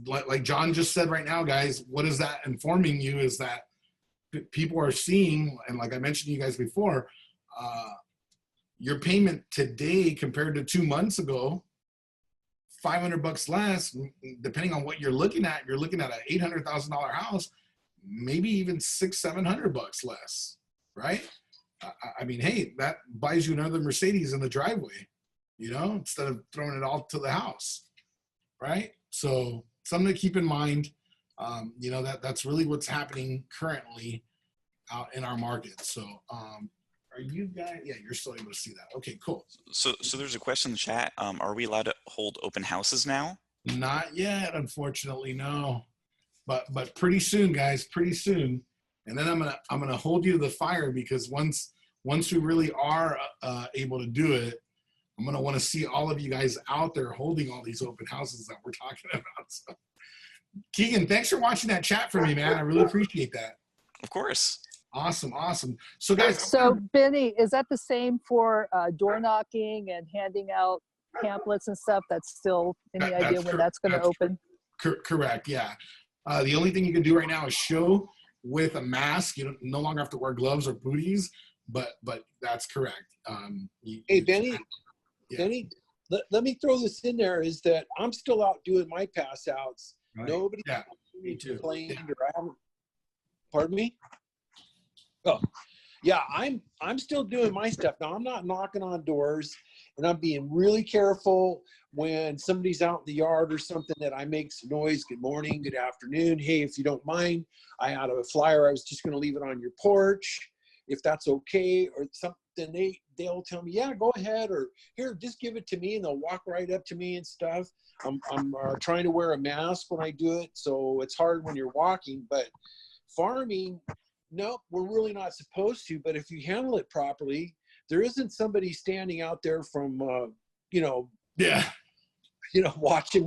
like John just said right now, guys, what is that informing you is that people are seeing, and like I mentioned to you guys before, your payment today compared to 2 months ago, $500 less, depending on what you're looking at an $800,000 house, maybe even $600-700 less, right? I mean, hey, that buys you another Mercedes in the driveway, you know, instead of throwing it all to the house, right? So something to keep in mind, you know, that's really what's happening currently out in our market. So, are you guys, yeah, you're still able to see that. Okay, cool. So there's a question in the chat. Are we allowed to hold open houses now? Not yet, unfortunately, no. But pretty soon, guys, pretty soon. And then I'm gonna hold you to the fire, because once we really are able to do it, I'm gonna want to see all of you guys out there holding all these open houses that we're talking about. So, Keegan, thanks for watching that chat for me, man. I really appreciate that. Of course. Awesome, awesome. So, guys, So, Benny, is that the same for door knocking and handing out pamphlets and stuff? That's still any idea when that's going to open? Correct, yeah. The only thing you can do right now is show with a mask. You don't no longer have to wear gloves or booties, but that's correct. Hey, Benny, yeah. Benny, let me throw this in there, is that I'm still out doing my pass outs. Right. Nobody Yeah, me too. complained or I haven't, pardon me? Oh, yeah, I'm still doing my stuff. Now, I'm not knocking on doors, and I'm being really careful when somebody's out in the yard or something that I make some noise. Good morning, good afternoon. Hey, if you don't mind, I had a flyer. I was just going to leave it on your porch, if that's okay, or something. They'll tell me, yeah, go ahead, or here, just give it to me, and they'll walk right up to me and stuff. I'm trying to wear a mask when I do it, so it's hard when you're walking. But farming, no, we're really not supposed to. But if you handle it properly, there isn't somebody standing out there from, Yeah. Watching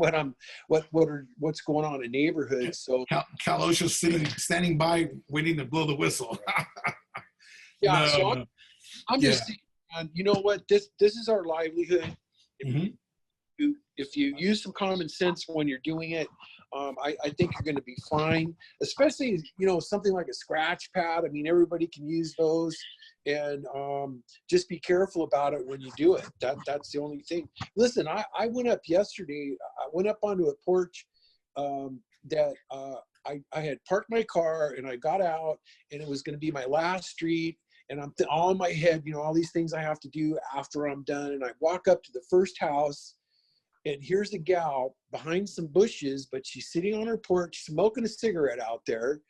what's going on in neighborhoods. So Kalosha's standing by, waiting to blow the whistle. yeah, No, so no. I'm just saying, you know what? This is our livelihood. Mhm. If you use some common sense when you're doing it, I think you're going to be fine. Especially, something like a scratch pad. I mean, everybody can use those, and just be careful about it when you do it. That's the only thing. Listen, I went up yesterday. I went up onto a porch that I had parked my car, and I got out, and it was going to be my last street. And I'm all in my head, all these things I have to do after I'm done. And I walk up to the first house, and here's a gal behind some bushes, but she's sitting on her porch smoking a cigarette out there.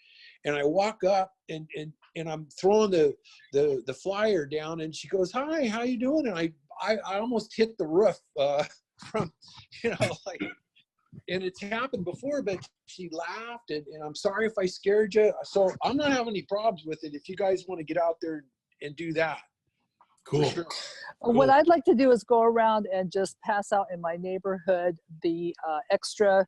And I walk up, and I'm throwing the flyer down, and she goes, "Hi, how you doing?" And I almost hit the roof from, and it's happened before, but she laughed, and I'm sorry if I scared you. So I'm not having any problems with it if you guys want to get out there and do that. Cool. Sure. What I'd like to do is go around and just pass out in my neighborhood the extra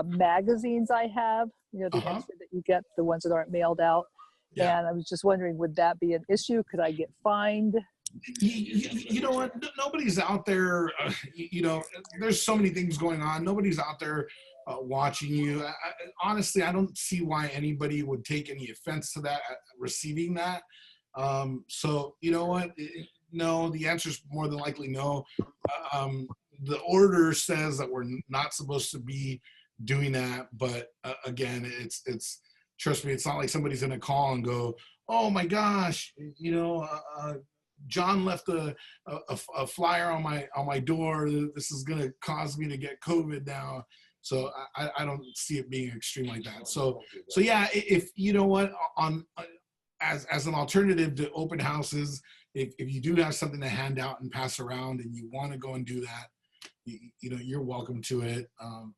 magazines I have, the extra that you get, the ones that aren't mailed out. Yeah. And I was just wondering, would that be an issue? Could I get fined? You know what? Nobody's out there. There's so many things going on. Nobody's out there watching you. Honestly, I don't see why anybody would take any offense to that, receiving that. So you know what? No, the answer is more than likely no. The order says that we're not supposed to be doing that, but again, it's trust me, it's not like somebody's going to call and go, "Oh my gosh, John left a flyer on my door. This is going to cause me to get COVID now." So I don't see it being extreme like that. So yeah, if you know what, as an alternative to open houses, if you do have something to hand out and pass around and you want to go and do that, you're welcome to it.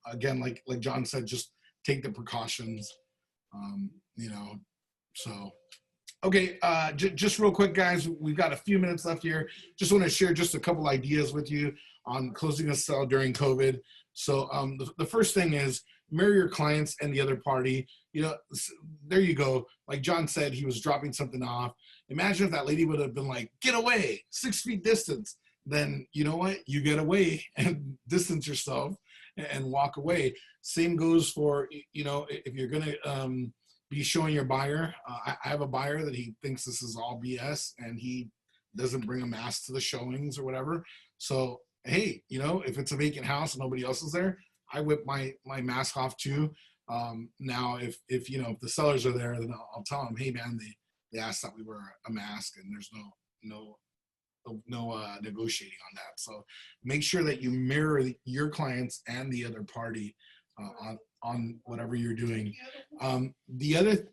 Again, like John said, just take the precautions. So. Okay, just real quick, guys, we've got a few minutes left here. Just want to share just a couple ideas with you on closing a sale during COVID. So the first thing is, mirror your clients and the other party. There you go. Like John said, he was dropping something off. Imagine if that lady would have been like, get away, 6 feet distance. Then you know what? You get away and distance yourself and walk away. Same goes for, if you're going to be showing your buyer. I have a buyer that he thinks this is all BS and he doesn't bring a mask to the showings or whatever. So, hey, if it's a vacant house and nobody else is there, I whip my mask off too. Now, if the sellers are there, then I'll tell them, hey man, they asked that we wear a mask and there's no negotiating on that. So make sure that you mirror your clients and the other party on whatever you're doing. The other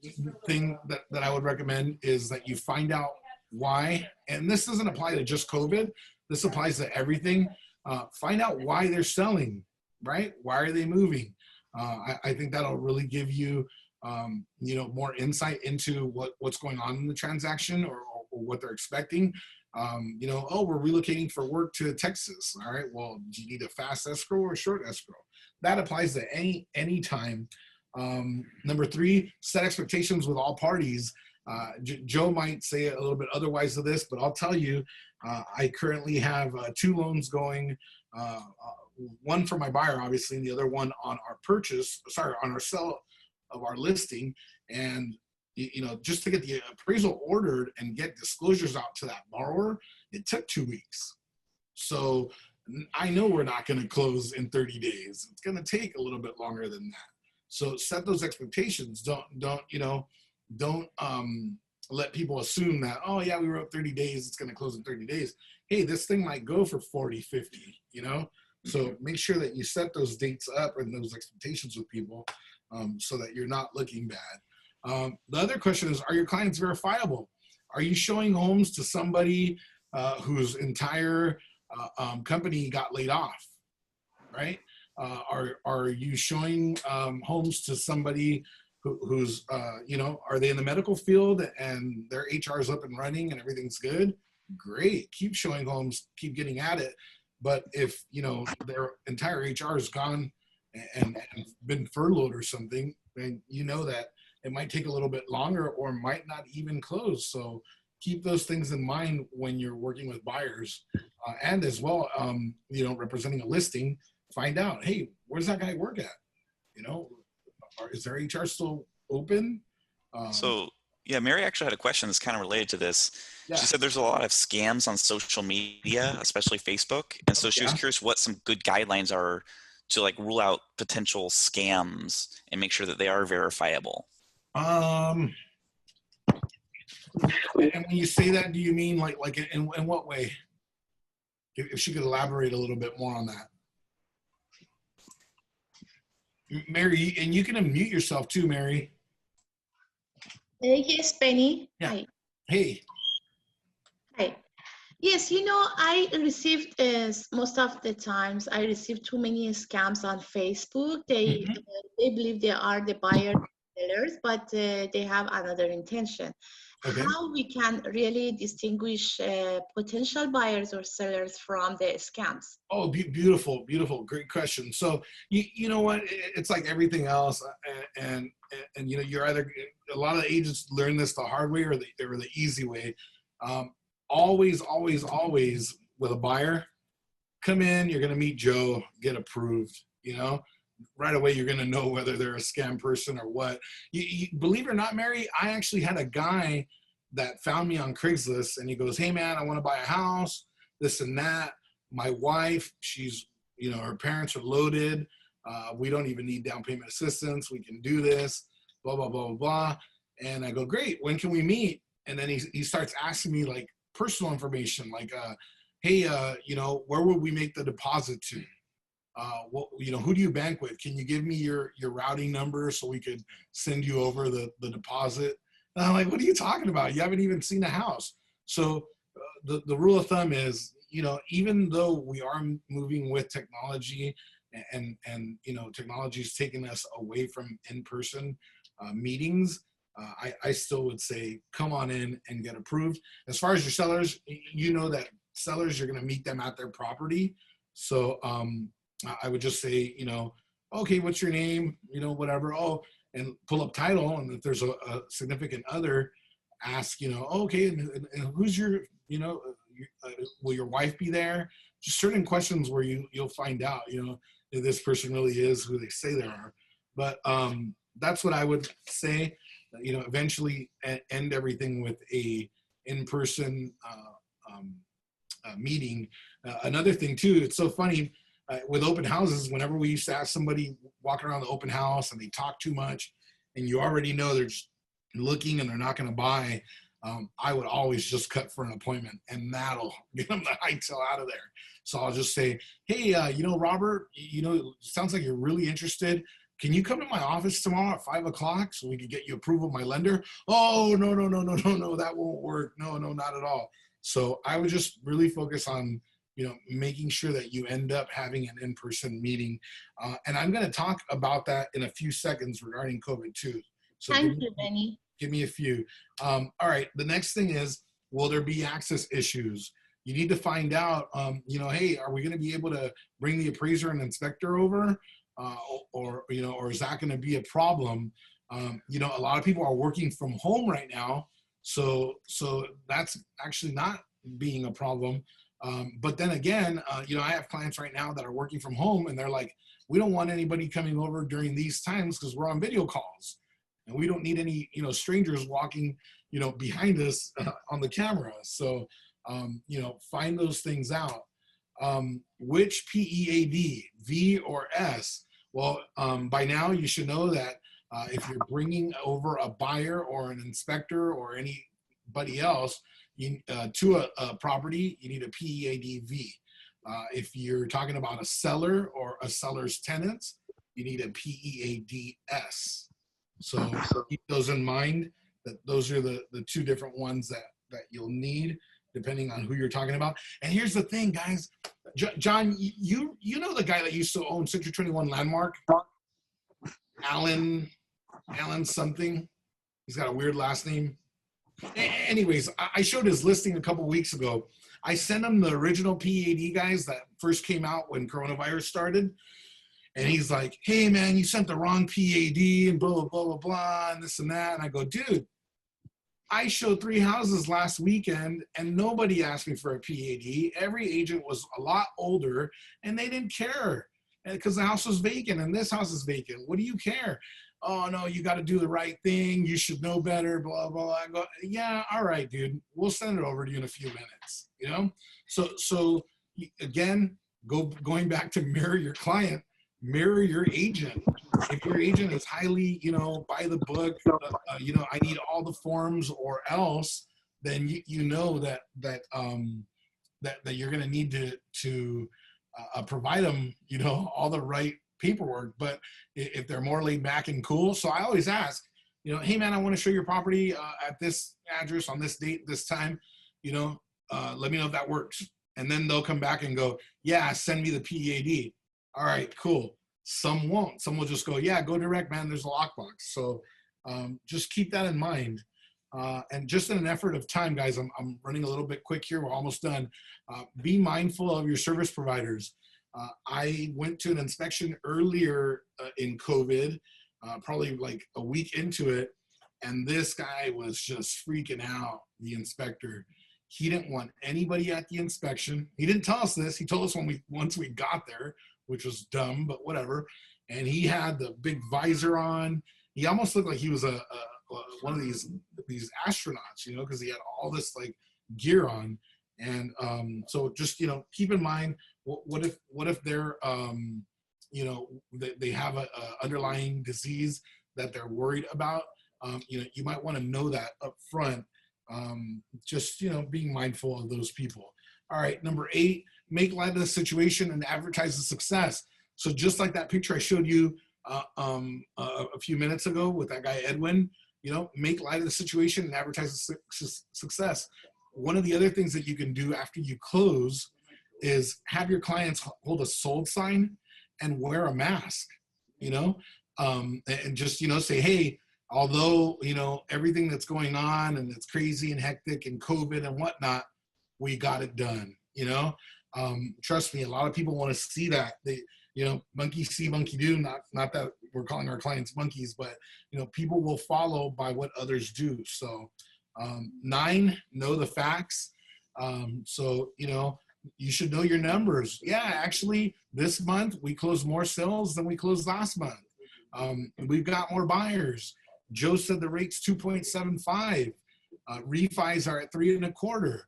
thing that I would recommend is that you find out why, and this doesn't apply to just COVID, this applies to everything. Find out why they're selling, right? Why are they moving? I think that'll really give you, more insight into what's going on in the transaction or what they're expecting. We're relocating for work to Texas. All right, well, do you need a fast escrow or a short escrow? That applies to any time. Number 3, set expectations with all parties. Joe might say a little bit otherwise to this, but I'll tell you, I currently have 2 loans going, one for my buyer, obviously, and the other one on our sale of our listing. And just to get the appraisal ordered and get disclosures out to that borrower, it took 2 weeks. So I know we're not going to close in 30 days. It's going to take a little bit longer than that. So set those expectations. Don't let people assume that, oh yeah, we wrote 30 days, it's going to close in 30 days. Hey, this thing might go for 40, 50, So make sure that you set those dates up and those expectations with people so that you're not looking bad. The other question is, are your clients verifiable? Are you showing homes to somebody whose entire company got laid off, right? Are you showing homes to somebody who's, are they in the medical field and their HR is up and running and everything's good? Great, keep showing homes, keep getting at it. But if, their entire HR is gone and been furloughed or something, then that it might take a little bit longer or might not even close. So keep those things in mind when you're working with buyers. And as well, representing a listing, find out, hey, where's that guy work at? Is their HR still open? Mary actually had a question that's kind of related to this. Yeah. She said there's a lot of scams on social media, especially Facebook. And so she was curious what some good guidelines are to rule out potential scams and make sure that they are verifiable. And when you say that, do you mean like in what way? If she could elaborate a little bit more on that. Mary, and you can unmute yourself too, Mary. Yes, Penny. Yeah. Hi. Hey. Hi. Yes, I received most of the times I receive too many scams on Facebook. They believe they are the buyer sellers, but they have another intention. Okay. How we can really distinguish potential buyers or sellers from the scams? Oh, beautiful, great question. So you know what? It's like everything else, and you're either, a lot of agents learn this the hard way or the easy way. Always with a buyer, come in, you're gonna meet Joe, get approved. Right away you're gonna know whether they're a scam person or what. You believe it or not, Mary, I actually had a guy that found me on Craigslist, and he goes, hey man, I want to buy a house, this and that. My wife, she's, her parents are loaded. We don't even need down payment assistance. We can do this, blah, blah, blah, blah, blah. And I go, great, when can we meet? And then he starts asking me like personal information, like, hey, where would we make the deposit to? Who do you bank with? Can you give me your routing number so we could send you over the deposit? And I'm like, what are you talking about? You haven't even seen the house. So the rule of thumb is, even though we are moving with technology and technology is taking us away from in-person meetings, I still would say, come on in and get approved. As far as your sellers, that sellers, you're going to meet them at their property. So I would just say, okay, what's your name? You know, whatever. Oh, and pull up title. And if there's a significant other, ask, you know, okay, and who's your, you know, will your wife be there? Just certain questions where you'll find out, you know, if this person really is who they say they are. But that's what I would say. You know, eventually end everything with a in-person meeting. Another thing too, it's so funny with open houses. Whenever we used to ask somebody walking around the open house and they talk too much, and you already know they're just looking and they're not going to buy, I would always just cut for an appointment, and that'll get them the hightail out of there. So I'll just say, hey, you know, Robert, you know, it sounds like you're really interested. Can you come to my office tomorrow at 5 o'clock so we can get you approval of my lender? Oh, no, that won't work. No, not at all. So I would just really focus on, you know, making sure that you end up having an in-person meeting. And I'm going to talk about that in a few seconds regarding COVID too. So Thank you, Benny. give me a few. All right, the next thing is, will there be access issues? You need to find out, you know, hey, are we going to be able to bring the appraiser and inspector over? Or you know, or is that going to be a problem? You know, a lot of people are working from home right now, so that's actually not being a problem. But then again, you know, I have clients right now that are working from home, and they're like, we don't want anybody coming over during these times because we're on video calls, and we don't need any, you know, strangers walking, you know, behind us on the camera. So, you know, find those things out. Which PEAD, V or S? Well, by now you should know that if you're bringing over a buyer or an inspector or anybody else to a property, you need a PEAD V. If you're talking about a seller or a seller's tenants, you need a PEAD S. So keep those in mind, that those are the two different ones that you'll need depending on who you're talking about. And here's the thing, guys. John, you know the guy that used to own Century 21 Landmark? Alan something. He's got a weird last name. Anyways, I showed his listing a couple weeks ago. I sent him the original PEAD guys that first came out when coronavirus started. And he's like, hey, man, you sent the wrong PEAD and blah, blah, blah, blah, blah, and this and that. And I go, dude, I showed 3 houses last weekend and nobody asked me for a PEAD. Every agent was a lot older and they didn't care because the house was vacant and this house is vacant. What do you care? Oh, no, you got to do the right thing. You should know better, blah, blah. I go, yeah, all right, dude. We'll send it over to you in a few minutes, you know? So again, going back to mirror your client, mirror your agent. If your agent is highly, you know, by the book, you know, I need all the forms or else, then you know that you're going to need to provide them, you know, all the right paperwork. But if they're more laid back and cool, so I always ask, you know, hey man, I want to show your property at this address on this date, this time, you know, let me know if that works. And then they'll come back and go, yeah, send me the PEAD. All right, cool. Some won't. Some will just go, yeah, go direct, man. There's a lockbox. So just keep that in mind. And just in an effort of time, guys, I'm running a little bit quick here. We're almost done. Be mindful of your service providers. I went to an inspection earlier in COVID, probably like a week into it. And this guy was just freaking out, the inspector. He didn't want anybody at the inspection. He didn't tell us this. He told us once we got there, which was dumb, but whatever. And he had the big visor on. He almost looked like he was one of these astronauts, you know, because he had all this like gear on. And so just, you know, keep in mind, what if they're, you know, they have a underlying disease that they're worried about. You know, you might want to know that up front. Just, you know, being mindful of those people. All right, number 8, make light of the situation and advertise the success. So just like that picture I showed you a few minutes ago with that guy, Edwin, you know, make light of the situation and advertise the success. One of the other things that you can do after you close is have your clients hold a sold sign and wear a mask, you know, and just, you know, say, hey, although, you know, everything that's going on and it's crazy and hectic and COVID and whatnot, we got it done, you know. Trust me, a lot of people want to see that. You monkey see, monkey do. Not that we're calling our clients monkeys, but people will follow by what others do. So 9, know the facts. So you should know your numbers. Yeah, actually, this month we closed more sales than we closed last month. We've got more buyers. Joe said the rate's 2.75. Refis are at 3.25.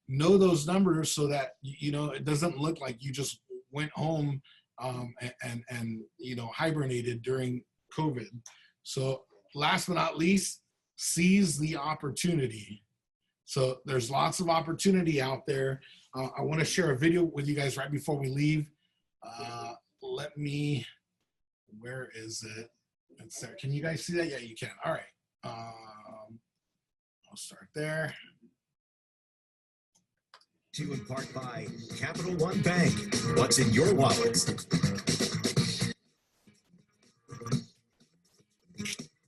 Know those numbers so that it doesn't look like you just went home and hibernated during COVID. So last but not least, seize the opportunity. So there's lots of opportunity out there. I want to share a video with you guys right before we leave. Where is it? It's there. Can you guys see that? Yeah, you can. All right. I'll start there. To in part by Capital One Bank. What's in your wallet?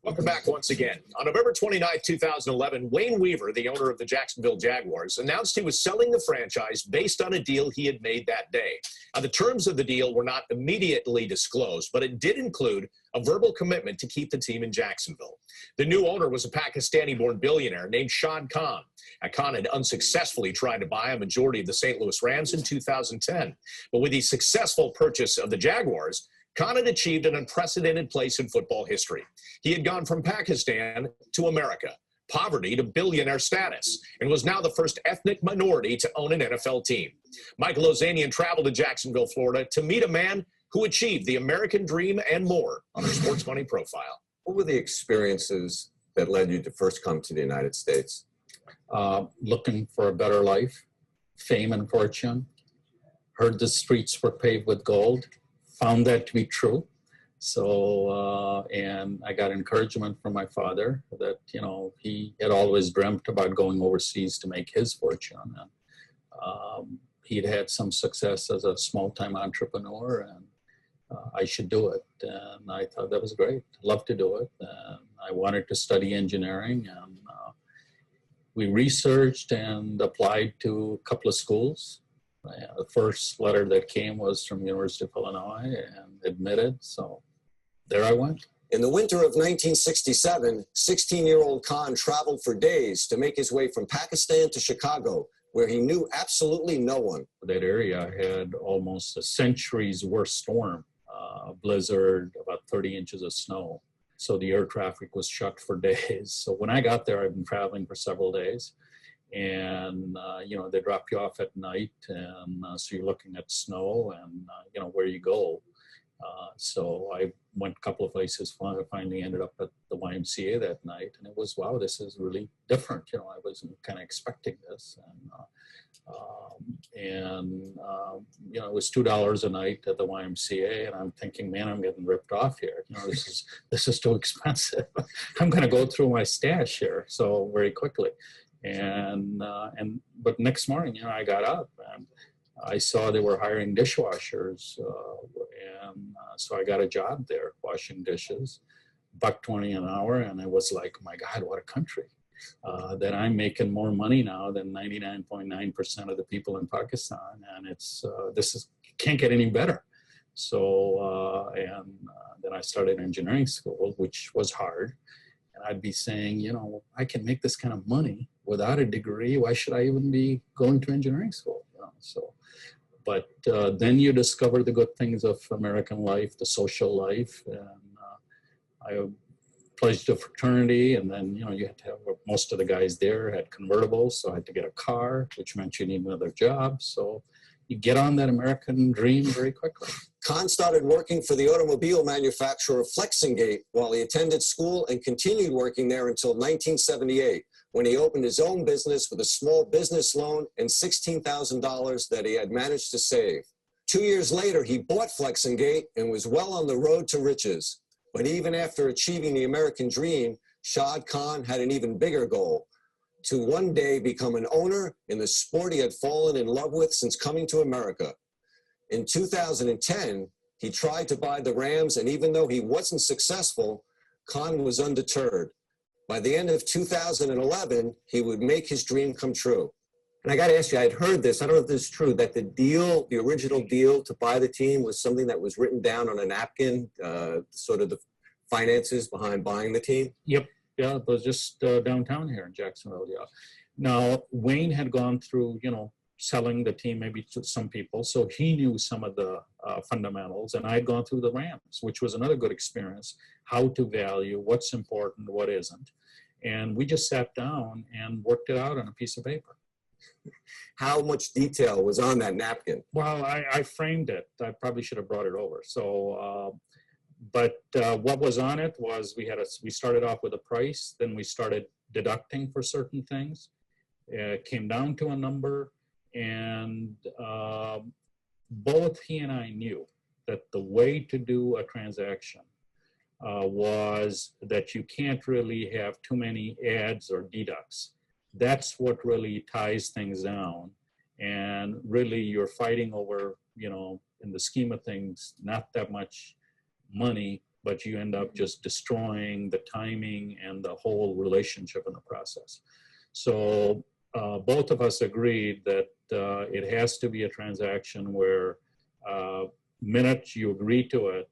Welcome back once again. On November 29, 2011, Wayne Weaver, the owner of the Jacksonville Jaguars, announced he was selling the franchise based on a deal he had made that day. Now, the terms of the deal were not immediately disclosed, but it did include a verbal commitment to keep the team in Jacksonville. The new owner was a Pakistani-born billionaire named Shad Khan. Khan had unsuccessfully tried to buy a majority of the St. Louis Rams in 2010. But with the successful purchase of the Jaguars, Khan had achieved an unprecedented place in football history. He had gone from Pakistan to America, poverty to billionaire status, and was now the first ethnic minority to own an NFL team. Michael Ozanian traveled to Jacksonville, Florida to meet a man who achieved the American dream and more on our Sports Money Profile. What were the experiences that led you to first come to the United States? Looking for a better life, fame and fortune. Heard the streets were paved with gold. Found that to be true. So, and I got encouragement from my father that, he had always dreamt about going overseas to make his fortune. And he'd had some success as a small-time entrepreneur, and I should do it. And I thought that was great. Love to do it. And I wanted to study engineering, and we researched and applied to a couple of schools. The first letter that came was from University of Illinois and admitted, so there I went. In the winter of 1967, 16-year-old Khan traveled for days to make his way from Pakistan to Chicago, where he knew absolutely no one. That area had almost a century's worth storm, blizzard, about 30 inches of snow. So the air traffic was shut for days. So when I got there, I'd been traveling for several days. And, they drop you off at night, and so you're looking at snow and, where you go. So I went a couple of places, finally ended up at the YMCA that night, and it was, wow, this is really different. I wasn't kind of expecting this. It was $2 a night at the YMCA, and I'm thinking, man, I'm getting ripped off here. This is too expensive. I'm going to go through my stash here so very quickly. But next morning, I got up and I saw they were hiring dishwashers, so I got a job there washing dishes, $1.20 an hour, and it was like, my God, what a country! That I'm making more money now than 99.9% of the people in Pakistan, and can't get any better. So then I started engineering school, which was hard. And I'd be saying, I can make this kind of money without a degree. Why should I even be going to engineering school? But then you discover the good things of American life, the social life. And I pledged a fraternity, and then, you had to have, most of the guys there had convertibles, so I had to get a car, which meant you need another job. So you get on that American dream very quickly. Khan started working for the automobile manufacturer Flexingate while he attended school and continued working there until 1978, when he opened his own business with a small business loan and $16,000 that he had managed to save. 2 years later, he bought Flexingate and was well on the road to riches. But even after achieving the American dream, Shad Khan had an even bigger goal: to one day become an owner in the sport he had fallen in love with since coming to America. In 2010, he tried to buy the Rams, and even though he wasn't successful, Khan was undeterred. By the end of 2011, he would make his dream come true. And I got to ask you, I'd heard this, I don't know if this is true, that the original deal to buy the team was something that was written down on a napkin, sort of the finances behind buying the team? Yep. Yeah, it was just downtown here in Jacksonville, yeah. Now, Wayne had gone through, selling the team maybe to some people, so he knew some of the fundamentals, and I had gone through the Rams, which was another good experience, how to value, what's important, what isn't. And we just sat down and worked it out on a piece of paper. How much detail was on that napkin? Well, I framed it. I probably should have brought it over. So, but what was on it was we started off with a price, then we started deducting for certain things. It came down to a number, and both he and I knew that the way to do a transaction was that you can't really have too many adds or deducts. That's what really ties things down. And really you're fighting over, in the scheme of things, not that much money, but you end up just destroying the timing and the whole relationship in the process. So both of us agreed that it has to be a transaction where minute you agree to it,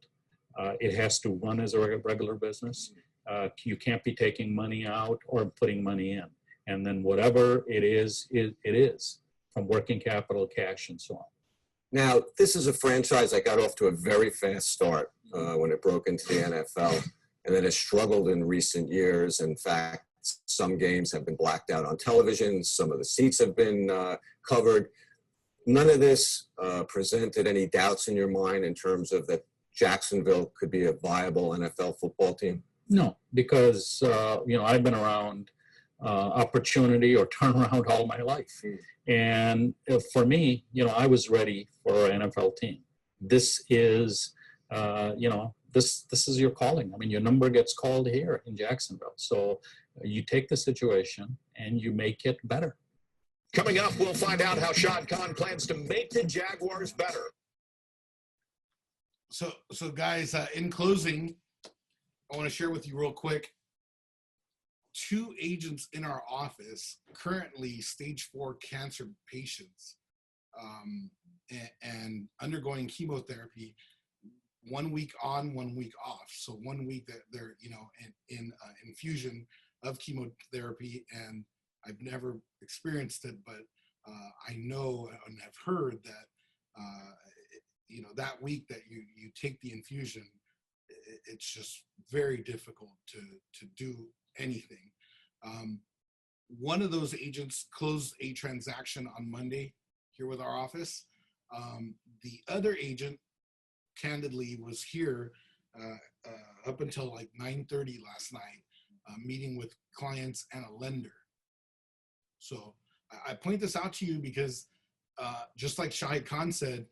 it has to run as a regular business. You can't be taking money out or putting money in. And then whatever it is, it is, from working capital, cash, and so on. Now, this is a franchise that got off to a very fast start when it broke into the NFL, and then has struggled in recent years. In fact, some games have been blacked out on television. Some of the seats have been covered. None of this presented any doubts in your mind in terms of that Jacksonville could be a viable NFL football team? No, because, I've been around opportunity or turnaround all my life. And for me, I was ready for an NFL team. This is, this is your calling. I mean, your number gets called here in Jacksonville. So you take the situation and you make it better. Coming up, we'll find out how Shad Khan plans to make the Jaguars better. So guys, in closing, I want to share with you real quick. 2 agents in our office, currently stage 4 cancer patients, and undergoing chemotherapy, 1 week on, 1 week off. So 1 week that they're, in infusion of chemotherapy, and I've never experienced it, but I know and have heard that, that week that you take the infusion, it's just very difficult to do anything. One of those agents closed a transaction on Monday here with our office. The other agent, candidly, was here up until like 9:30 last night, meeting with clients and a lender. So I point this out to you because just like Shahid Khan said,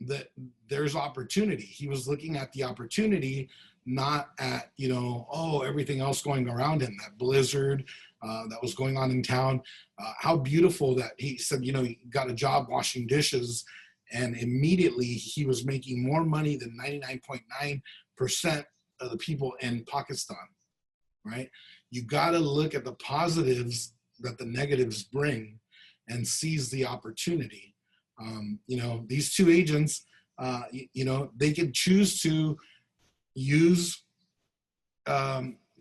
that there's opportunity. He was looking at the opportunity, not at, everything else going around him, that blizzard that was going on in town. How beautiful that he said, he got a job washing dishes, and immediately he was making more money than 99.9% of the people in Pakistan, right? You got to look at the positives that the negatives bring and seize the opportunity. These 2 agents, they could choose to use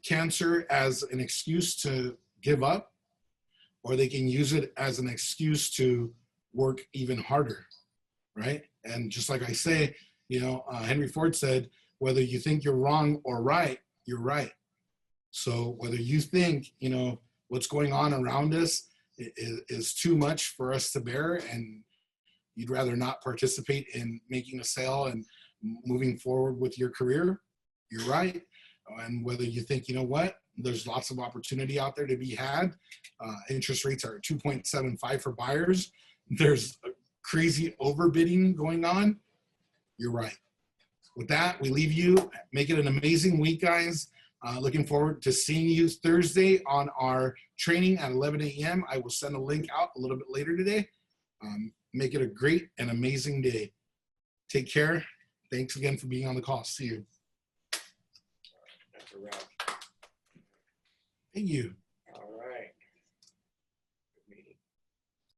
cancer as an excuse to give up, or they can use it as an excuse to work even harder, right? And just like I say, Henry Ford said, whether you think you're wrong or right, you're right. So whether you think, what's going on around us is too much for us to bear, and you'd rather not participate in making a sale and moving forward with your career, you're right. And whether you think, there's lots of opportunity out there to be had. Interest rates are 2.75 for buyers. There's a crazy overbidding going on. You're right. With that, we leave you. Make it an amazing week, guys. Looking forward to seeing you Thursday on our training at 11 a.m. I will send a link out a little bit later today. Make it a great and amazing day. Take care. Thanks again for being on the call. See you. Thank you.